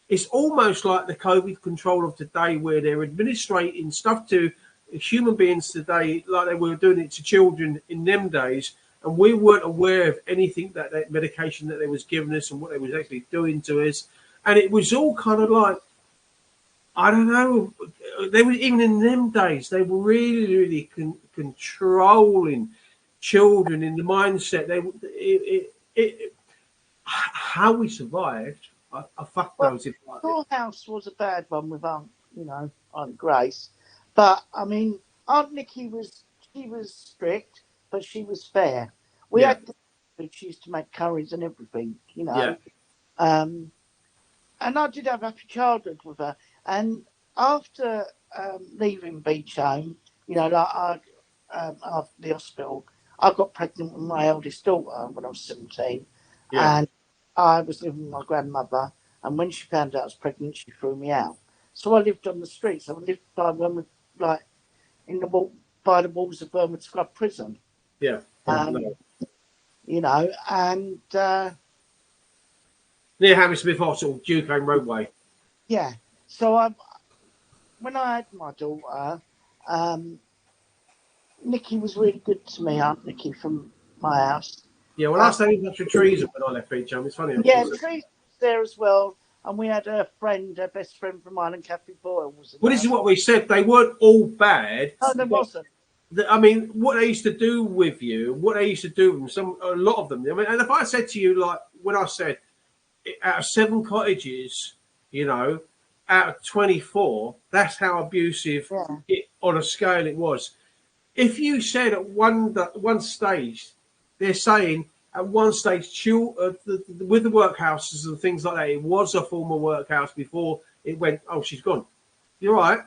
It's almost like the COVID control of today, where they're administrating stuff to human beings today, like they were doing it to children in them days, and we weren't aware of anything that medication that they was giving us and what they was actually doing to us, and it was all kind of like, I don't know. They were even in them days. They were really controlling children in the mindset. How we survived. I fuck knows if like Storehouse was a bad one with Aunt Grace, but I mean Aunt Nikki was strict, but she was fair. We had she used to make curries and everything, you know. Yeah. And I did have a happy childhood with her. And after leaving Beecham, you know, like after the hospital, I got pregnant with my eldest daughter when I was 17, and I was living with my grandmother. And when she found out I was pregnant, she threw me out. So I lived on the streets. I lived by by the walls of Burwood Scrub Prison. Yeah. You know, and near Hammersmith Hospital, Duquesne Roadway. Yeah. So when I had my daughter, Nikki was really good to me, Aunt Nikki from my house. Yeah, well, I stayed in touch with trees when I left Beecham. It's funny. Yeah, trees was there as well. And we had a friend, a best friend from mine, and Kathy Boyle was Well, this is what we said. They weren't all bad. No, there wasn't. I mean, what they used to do with you, what they used to do with them, a lot of them. I mean, and if I said to you, like when I said, out of 7 cottages, you know, out of 24, that's how abusive on a scale it was. If you said at one stage, they're saying at one stage, with the workhouses and things like that, it was a former workhouse before it went, oh, she's gone. You're right.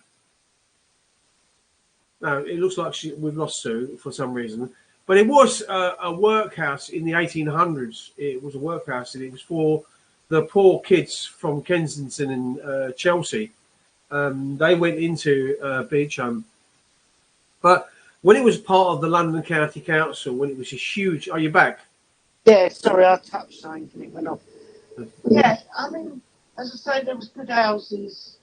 No, it looks like we've lost Sue for some reason. But it was a workhouse in the 1800s. It was a workhouse, and it was for the poor kids from Kensington and Chelsea. They went into Beecham. But when it was part of the London County Council, when it was a huge... Are you back? Yeah, sorry, I touched something and it went off. Yeah, I mean, as I say, there was good houses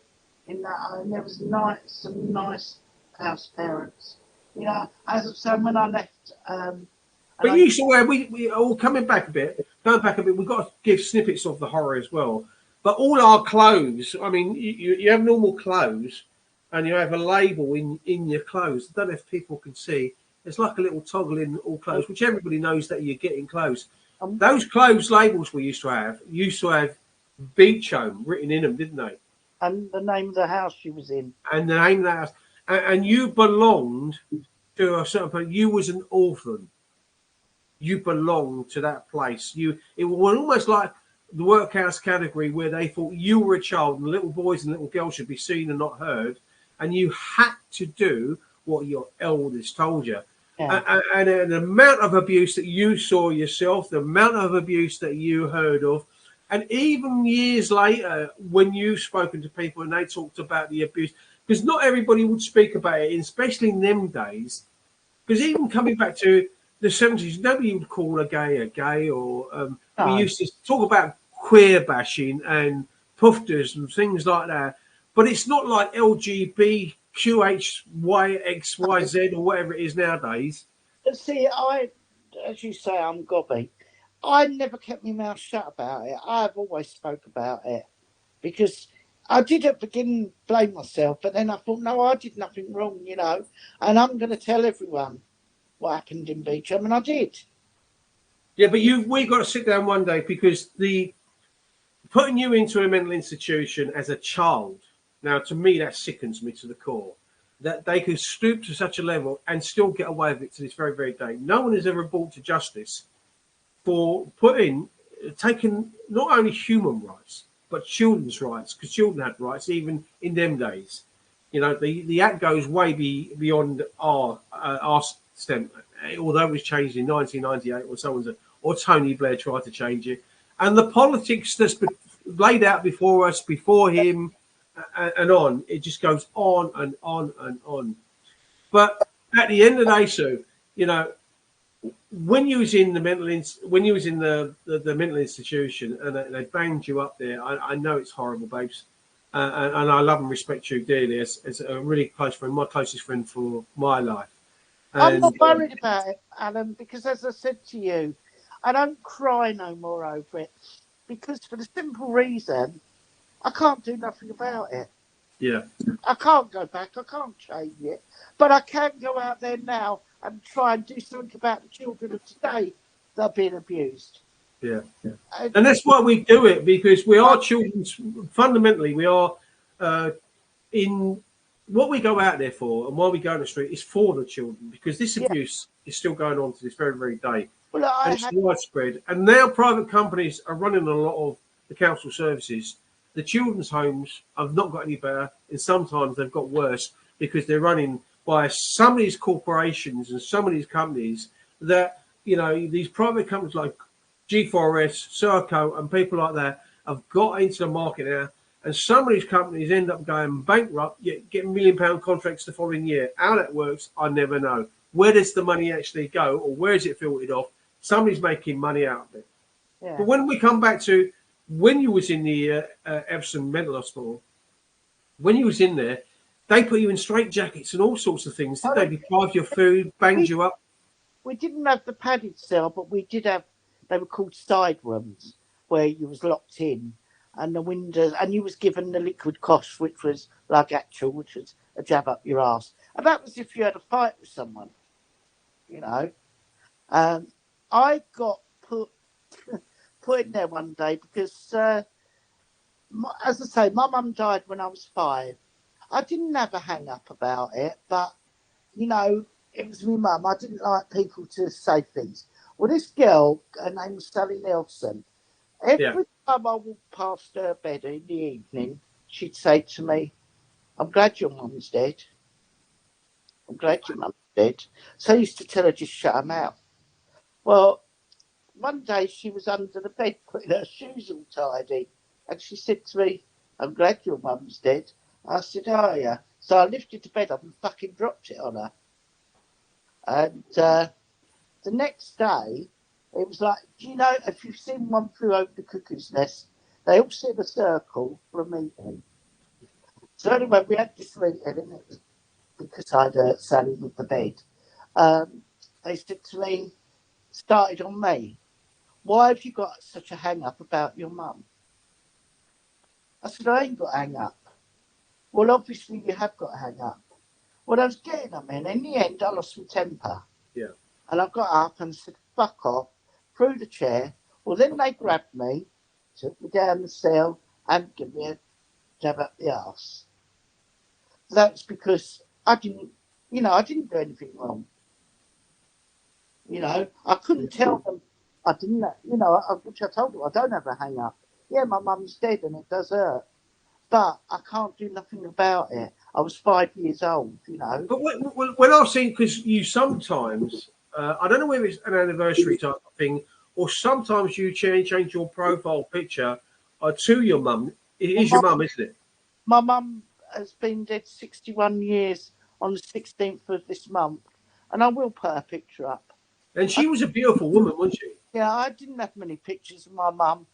in that home. There was some nice house parents. You know, as I said, when I left... but you used to wear... We all coming back a bit, we've got to give snippets of the horror as well. But all our clothes, I mean, you have normal clothes and you have a label in your clothes. I don't know if people can see. It's like a little toggle in all clothes, which everybody knows that you're getting clothes. Those clothes labels we used to have Beecham written in them, didn't they? And the name of the house she was in. And the name of the house. And you belonged to a certain place. You was an orphan. You belonged to that place. It was almost like the workhouse category where they thought you were a child and little boys and little girls should be seen and not heard. And you had to do what your elders told you. Yeah. And the amount of abuse that you saw yourself, the amount of abuse that you heard of, and even years later, when you've spoken to people and they talked about the abuse, because not everybody would speak about it, especially in them days. Because even coming back to the 70s, nobody would call a gay, or we used to talk about queer bashing and pufters and things like that. But it's not like LGBTQHYXYZ or whatever it is nowadays. See, as you say, I'm gobby. I never kept my mouth shut about it. I've always spoke about it because I did at the beginning blame myself, but then I thought, no, I did nothing wrong, you know, and I'm going to tell everyone what happened in Beecham, and I did. Yeah, but we got to sit down one day because putting you into a mental institution as a child, now to me that sickens me to the core. That they could stoop to such a level and still get away with it to this very, very day. No one is ever brought to justice for taking not only human rights, but children's rights, because children had rights even in them days. You know, the act goes way beyond our stem, although it was changed in 1998 or Tony Blair tried to change it. And the politics that's been laid out before us, before him, and on, it just goes on and on and on. But at the end of the day, Sue, you know, when you was in the mental institution and they banged you up there, I know it's horrible, babes, and I love and respect you dearly as a really close friend, my closest friend for my life. And I'm not worried about it, Alan, because as I said to you, I don't cry no more over it because for the simple reason I can't do nothing about it. Yeah. I can't go back. I can't change it. But I can go out there now and try and do something about the children of today that are being abused. Yeah. And that's why we do it, because we are children. Fundamentally, we are in what we go out there for and why we go on the street is for the children, because this abuse is still going on to this very, very day. Well, it's widespread. And now private companies are running a lot of the council services. The children's homes have not got any better, and sometimes they've got worse because they're running by some of these corporations and some of these companies that, you know, these private companies like G4S, Serco, and people like that have got into the market now. And some of these companies end up going bankrupt, yet getting £1 million contracts the following year. How that works, I never know. Where does the money actually go, or where is it filtered off? Somebody's making money out of it. Yeah. But when we come back to when you was in the Epsom Mental Hospital, when you was in there, they put you in straitjackets and all sorts of things. Did they deprive you of food, banged you up? We didn't have the padded cell, but we did have they were called side rooms, where you was locked in, and the windows, and you was given the liquid cosh, which was like actual, which was a jab up your ass. And that was if you had a fight with someone, you know. I got put in there one day because, as I say, my mum died when I was 5. I didn't have a hang up about it, but you know, it was my mum. I didn't like people to say things. Well, this girl, her name was Sally Nelson. Every time I walked past her bed in the evening, she'd say to me, "I'm glad your mum's dead. I'm glad your mum's dead." So I used to tell her, just shut her mouth. Well, one day she was under the bed putting her shoes all tidy, and she said to me, "I'm glad your mum's dead." I said, "Oh, yeah." So I lifted the bed up and fucking dropped it on her. And the next day, it was like, do you know, if you've seen One Flew Over the Cuckoo's Nest, they all sit in a circle for a meeting. So anyway, we had this meeting, and it was because I'd Sally with the bed. They said to me, started on me, "Why have you got such a hang up about your mum?" I said, "I ain't got a hang up." "Well, obviously you have got a hang up." Well, I was getting them in the end, I lost my temper. Yeah. And I got up and said, "Fuck off," through the chair. Well, then they grabbed me, took me down the cell, and gave me a jab up the arse. That's because I didn't do anything wrong. You know, I couldn't tell them I didn't, which I told them, I don't have a hang up. Yeah, my mum's dead and it does hurt, but I can't do nothing about it. I was 5 years old, you know. But when I've seen, because you sometimes, I don't know whether it's an anniversary type of thing, or sometimes you change your profile picture to your mum. It is your mum, isn't it? My mum has been dead 61 years on the 16th of this month, and I will put her picture up. And she was a beautiful woman, wasn't she? Yeah, I didn't have many pictures of my mum.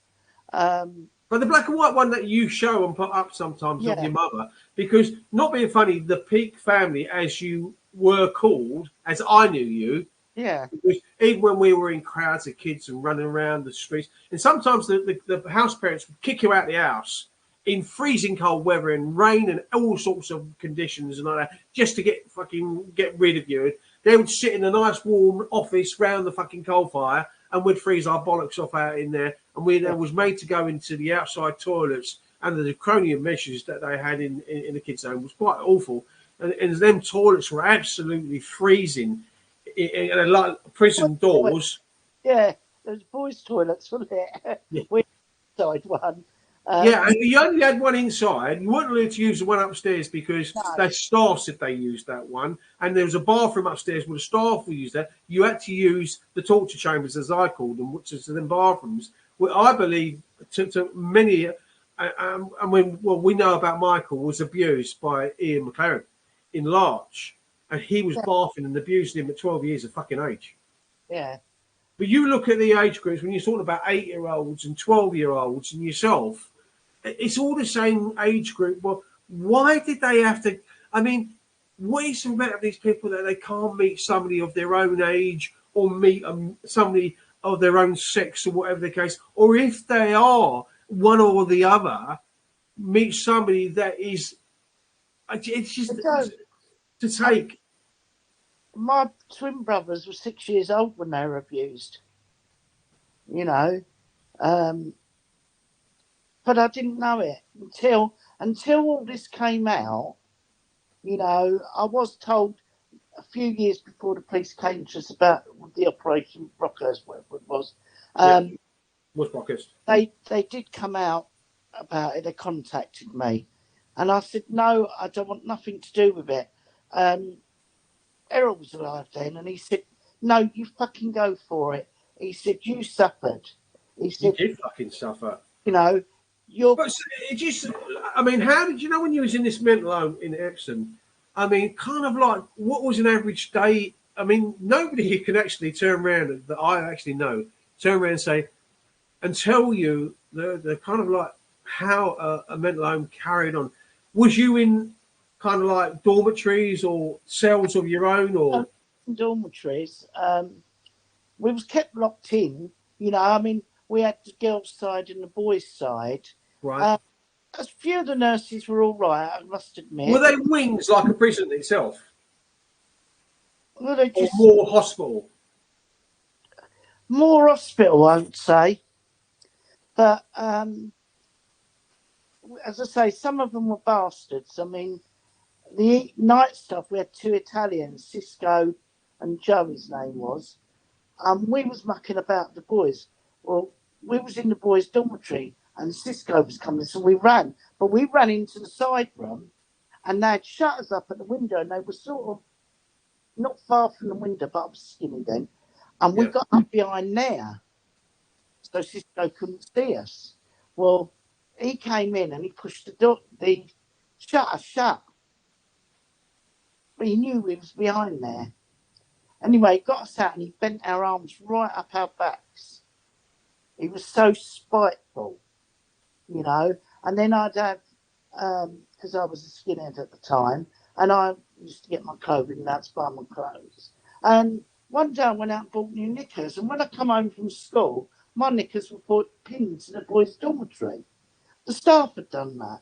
But the black and white one that you show and put up sometimes of Yeah. your mother, because not being funny, the Peak family, as you were called, as I knew you, Yeah, because even when we were in crowds of kids and running around the streets, and sometimes the house parents would kick you out the house in freezing cold weather and rain and all sorts of conditions and like that, just to get rid of you. They would sit in a nice warm office round the fucking coal fire, and we'd freeze our bollocks off out in there. And we was made to go into the outside toilets, and the draconian measures that they had in the kids' home was quite awful. And them toilets were absolutely freezing. And like prison doors. yeah. There's boys' toilets, wasn't it? Yeah. We inside one. Yeah, and you only had one inside. You weren't allowed to use the one upstairs because their staff said they used that one. And there was a bathroom upstairs where the staff would use that. You had to use the torture chambers, as I called them, which is them bathrooms. Well, I believe to many, and we know about Michael was abused by Ian McLaren in Larch. And he was bathing and abusing him at 12 years of fucking age. Yeah. But you look at the age groups when you're talking about 8-year-olds and 12-year-olds and yourself, it's all the same age group. Well, why did they have to? I mean, what is the matter with these people that they can't meet somebody of their own age or meet somebody of their own sex or whatever the case? Or if they are one or the other, meet somebody that is. It's just to take. My twin brothers were 6 years old when they were abused. You know. But I didn't know it until all this came out. You know, I was told a few years before the police came to us about the Operation Brockhurst, whatever it was. Was Brockhurst. They did come out about it. They contacted me, and I said no, I don't want nothing to do with it. Errol was alive then, and he said, "No, you fucking go for it." He said, "You suffered." He said, "You did fucking suffer." You know. But it just, I mean, how did you know when you was in this mental home in Epsom? I mean, kind of like, what was an average day? I mean, nobody can actually turn around that I actually know, turn around and say, and tell you the kind of like how a mental home carried on. Was you in kind of like dormitories or cells of your own, or dormitories? We was kept locked in You know, I mean, we had the girls' side and the boys' side. Right. A few of the nurses were all right, I must admit. Were they wings like a prison itself? Well, they Or just more hospital? more hospital, I would say. But as I say, some of them were bastards. I mean, the night stuff, we had two Italians, Cisco and Joe, his name was. We was mucking about the boys. Well, we was in the boys' dormitory and Cisco was coming, so we ran. But we ran into the side room and they had shutters up at the window and they were sort of not far from the window, but I was skinny then. And we got up behind there so Cisco couldn't see us. Well, he came in and he pushed the shutter shut. But he knew we was behind there. Anyway, he got us out and he bent our arms right up our backs. He was so spiteful, you know. And then I'd have, because I was a skinhead at the time, and I used to get my clothing and I'd buy my clothes. And one day I went out and bought new knickers, and when I come home from school, my knickers were put pinned in the boys' dormitory. The staff had done that.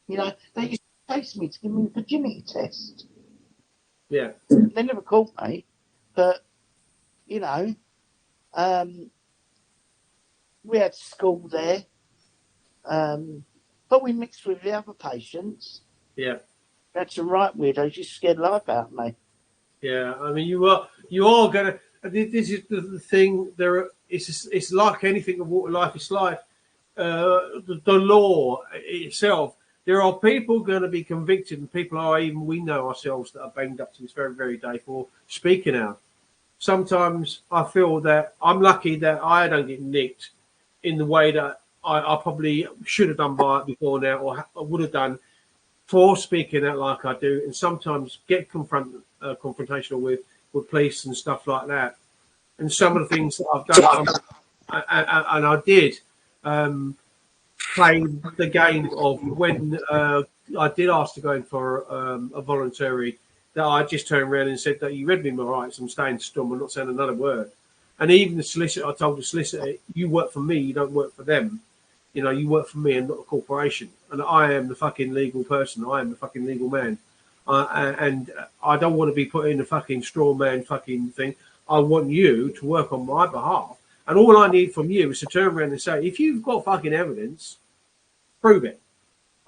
You know, they used to chase me to give me a virginity test. Yeah. They never caught me, but, you know, we had school there, but we mixed with the other patients. Yeah. We had some right weirdos. You scared life out of me. Yeah. I mean, you are going to. This is the thing. It's like anything of what life is like. The law itself. There are people going to be convicted, and people are even we know ourselves that are banged up to this very, very day for speaking out. Sometimes I feel that I'm lucky that I don't get nicked in the way that I probably should have done by it before now, or I would have done for speaking out like I do, and sometimes get confrontational with police and stuff like that. And some of the things that I've done, and I did. Play the game of when I did ask to go in for a voluntary, that I just turned around and said that you read me my rights, I'm staying stum, I'm not saying another word. And even the solicitor, I told the solicitor, you work for me, you don't work for them. You know, you work for me and not a corporation. And I am the fucking legal person. I am the fucking legal man. And I don't want to be put in a fucking straw man fucking thing. I want you to work on my behalf. And all I need from you is to turn around and say, if you've got fucking evidence, prove it.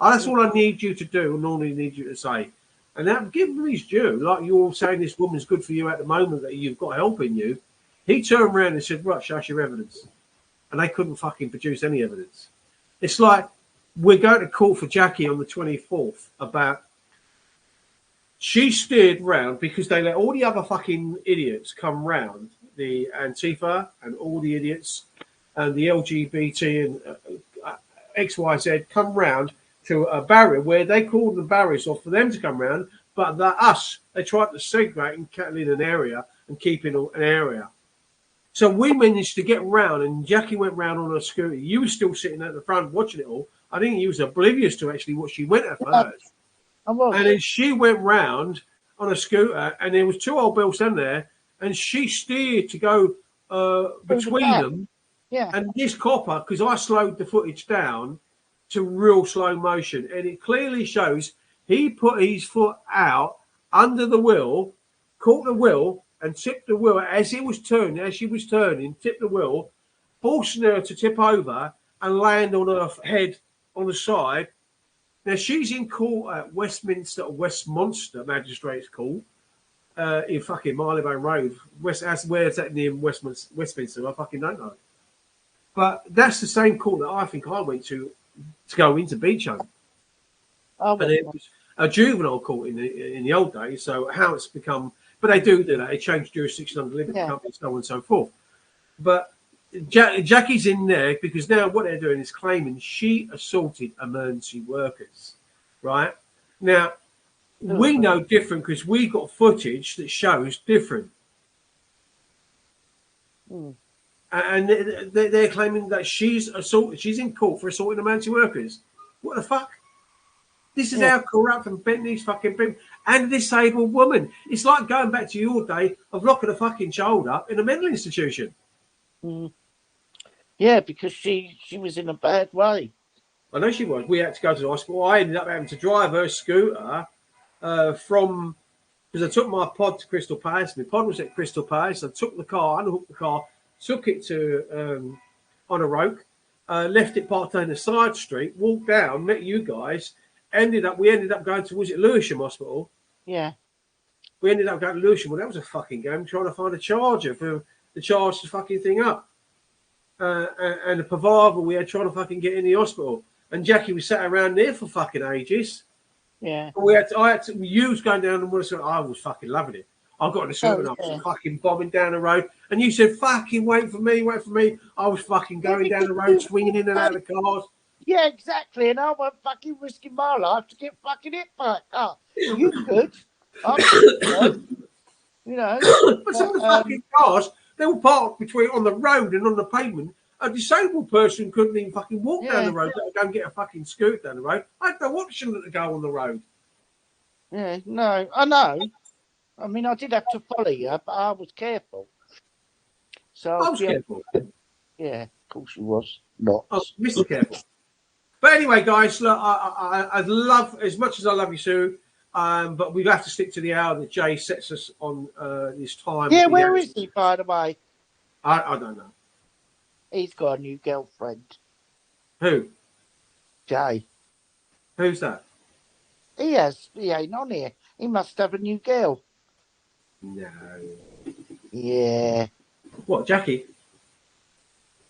That's all I need you to do, and all I need you to say. And that, give him his due. Like you're saying, this woman's good for you at the moment, that you've got help in you. He turned around and said, right, show us your evidence. And they couldn't fucking produce any evidence. It's like we're going to court for Jackie on the 24th about she steered round because they let all the other fucking idiots come round, the Antifa and all the idiots and the LGBT and XYZ come round to a barrier where they called the barriers off for them to come round, but they tried to segregate and cattle in an area and keep in an area. So we managed to get round, and Jackie went round on her scooter. You were still sitting at the front watching it all. I think you was oblivious to actually what she went at first. And then she went round on a scooter, and there was two old bills in there, and she steered to go between them. Yeah. And this copper, because I slowed the footage down to real slow motion, and it clearly shows he put his foot out under the wheel, caught the wheel, and tipped the wheel as she was turning, tipped the wheel, forcing her to tip over and land on her head on the side. Now, she's in court at Westminster Magistrates Court in fucking Marylebone Road. Where's that near Westminster? I fucking don't know. But that's the same court that I think I went to go into Beach Home. And it was a juvenile court in the old days. So how it's become, but they do that. They change jurisdiction under limited company, so on and so forth. But Jackie's in there because now what they're doing is claiming she assaulted emergency workers. Right now, we know different because we got footage that shows different. And they're claiming that she's in court for assaulting emergency workers. What the fuck? This is how corrupt and bent these fucking people and a disabled woman. It's like going back to your day of locking a fucking child up in a mental institution. Mm. Yeah, because she was in a bad way. I know she was. We had to go to the hospital. I ended up having to drive her scooter from, because I took my pod to Crystal Palace. My pod was at Crystal Palace. I took the car, unhooked the car, took it to on a roke, left it parked on the side street, walked down, met you guys. We ended up going to, was it Lewisham Hospital? Yeah. We ended up going to Lewisham. Well, that was a fucking game, trying to find a charger for to charge the fucking thing up. And the palaver we had trying to fucking get in the hospital. And Jackie was sat around there for fucking ages. Yeah. You was going down and I was fucking loving it. I got in the scooter and I was fucking bombing down the road. And you said, fucking wait for me. I was fucking going down the road, swinging in and out of the cars. Yeah, exactly. And I wasn't fucking risking my life to get fucking hit by a car. You could. I could. You know. But some of the fucking cars, they were parked between on the road and on the pavement. A disabled person couldn't even fucking walk down the road. Let go and get a fucking scooter down the road. I had no option to go on the road. Yeah, no, I know. I mean, I did have to follow you, but I was careful. So I was careful. Yeah, of course you was. Not. I was Mr. Careful. But anyway, guys, look, I'd love, as much as I love you, Sue, but we have to stick to the hour that Jay sets us on this time. Yeah, where is he, by the way? I don't know. He's got a new girlfriend. Who? Jay. Who's that? He has. He ain't on here. He must have a new girl. No. Yeah. What, Jackie?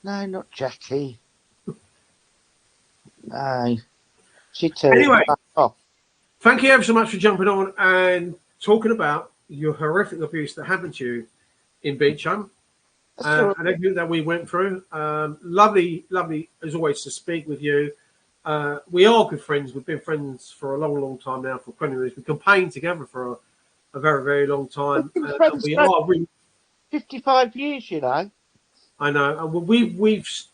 No, not Jackie. No. She too. Anyway, thank you ever so much for jumping on and talking about your horrific abuse that happened to you in Beecham. And everything that we went through. Lovely as always to speak with you. We are good friends. We've been friends for a long time now, for 20 years. We campaigned together for a very, very long time. We are really 55 years, you know. I know. And we've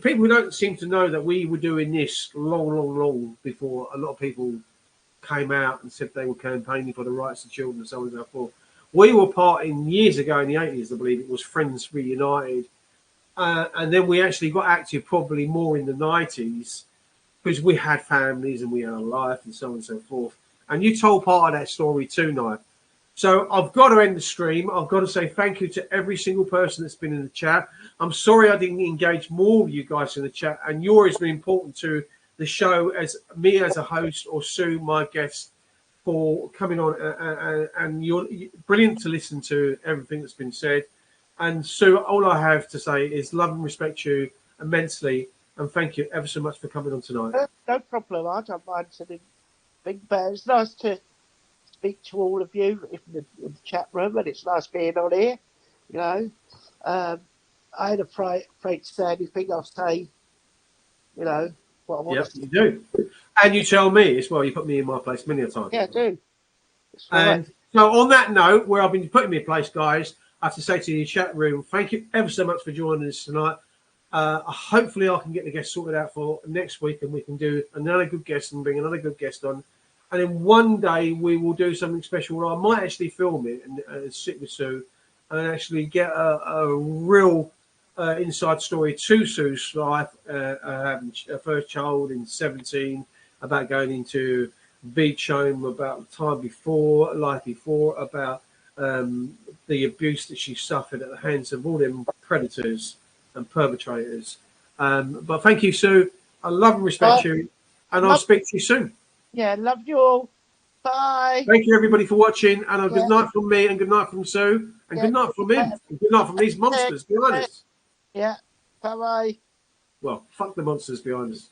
people don't seem to know that we were doing this long before a lot of people came out and said they were campaigning for the rights of children and so on and so forth. We were part in years ago in the 80s, I believe it was Friends Reunited. And then we actually got active probably more in the 90s because we had families and we had a life and so on and so forth. And you told part of that story too, Nye. So I've got to end the stream. I've got to say thank you to every single person that's been in the chat. I'm sorry I didn't engage more of you guys in the chat. And you're as important to the show as me as a host or Sue, my guest, for coming on, and you're brilliant to listen to everything that's been said. And Sue, all I have to say is love and respect you immensely, and thank you ever so much for coming on tonight. No problem. I don't mind sitting big bear. It's nice to speak to all of you in the chat room, and it's nice being on here. You know, I ain't afraid to say anything. I'll say, you know, what I want to say. You do. And you tell me as well. You put me in my place many a time. Yeah, I do. And so on that note, where I've been putting me in place, guys, I have to say to the chat room, thank you ever so much for joining us tonight. Hopefully I can get the guest sorted out for next week and we can do another good guest and bring another good guest on. And then one day we will do something special where I might actually film it and sit with Sue and actually get a real inside story to Sue's life, having a first child in 17, about going into Beecham, about the time before, life before, about the abuse that she suffered at the hands of all them predators and perpetrators. But thank you, Sue. I love and respect you, and I'll speak to you soon. Yeah, love you all. Bye. Thank you, everybody, for watching, and a good night from me, and good night from Sue, and good night from him, and good night from these monsters behind us. Yeah, bye-bye. Well, fuck the monsters behind us.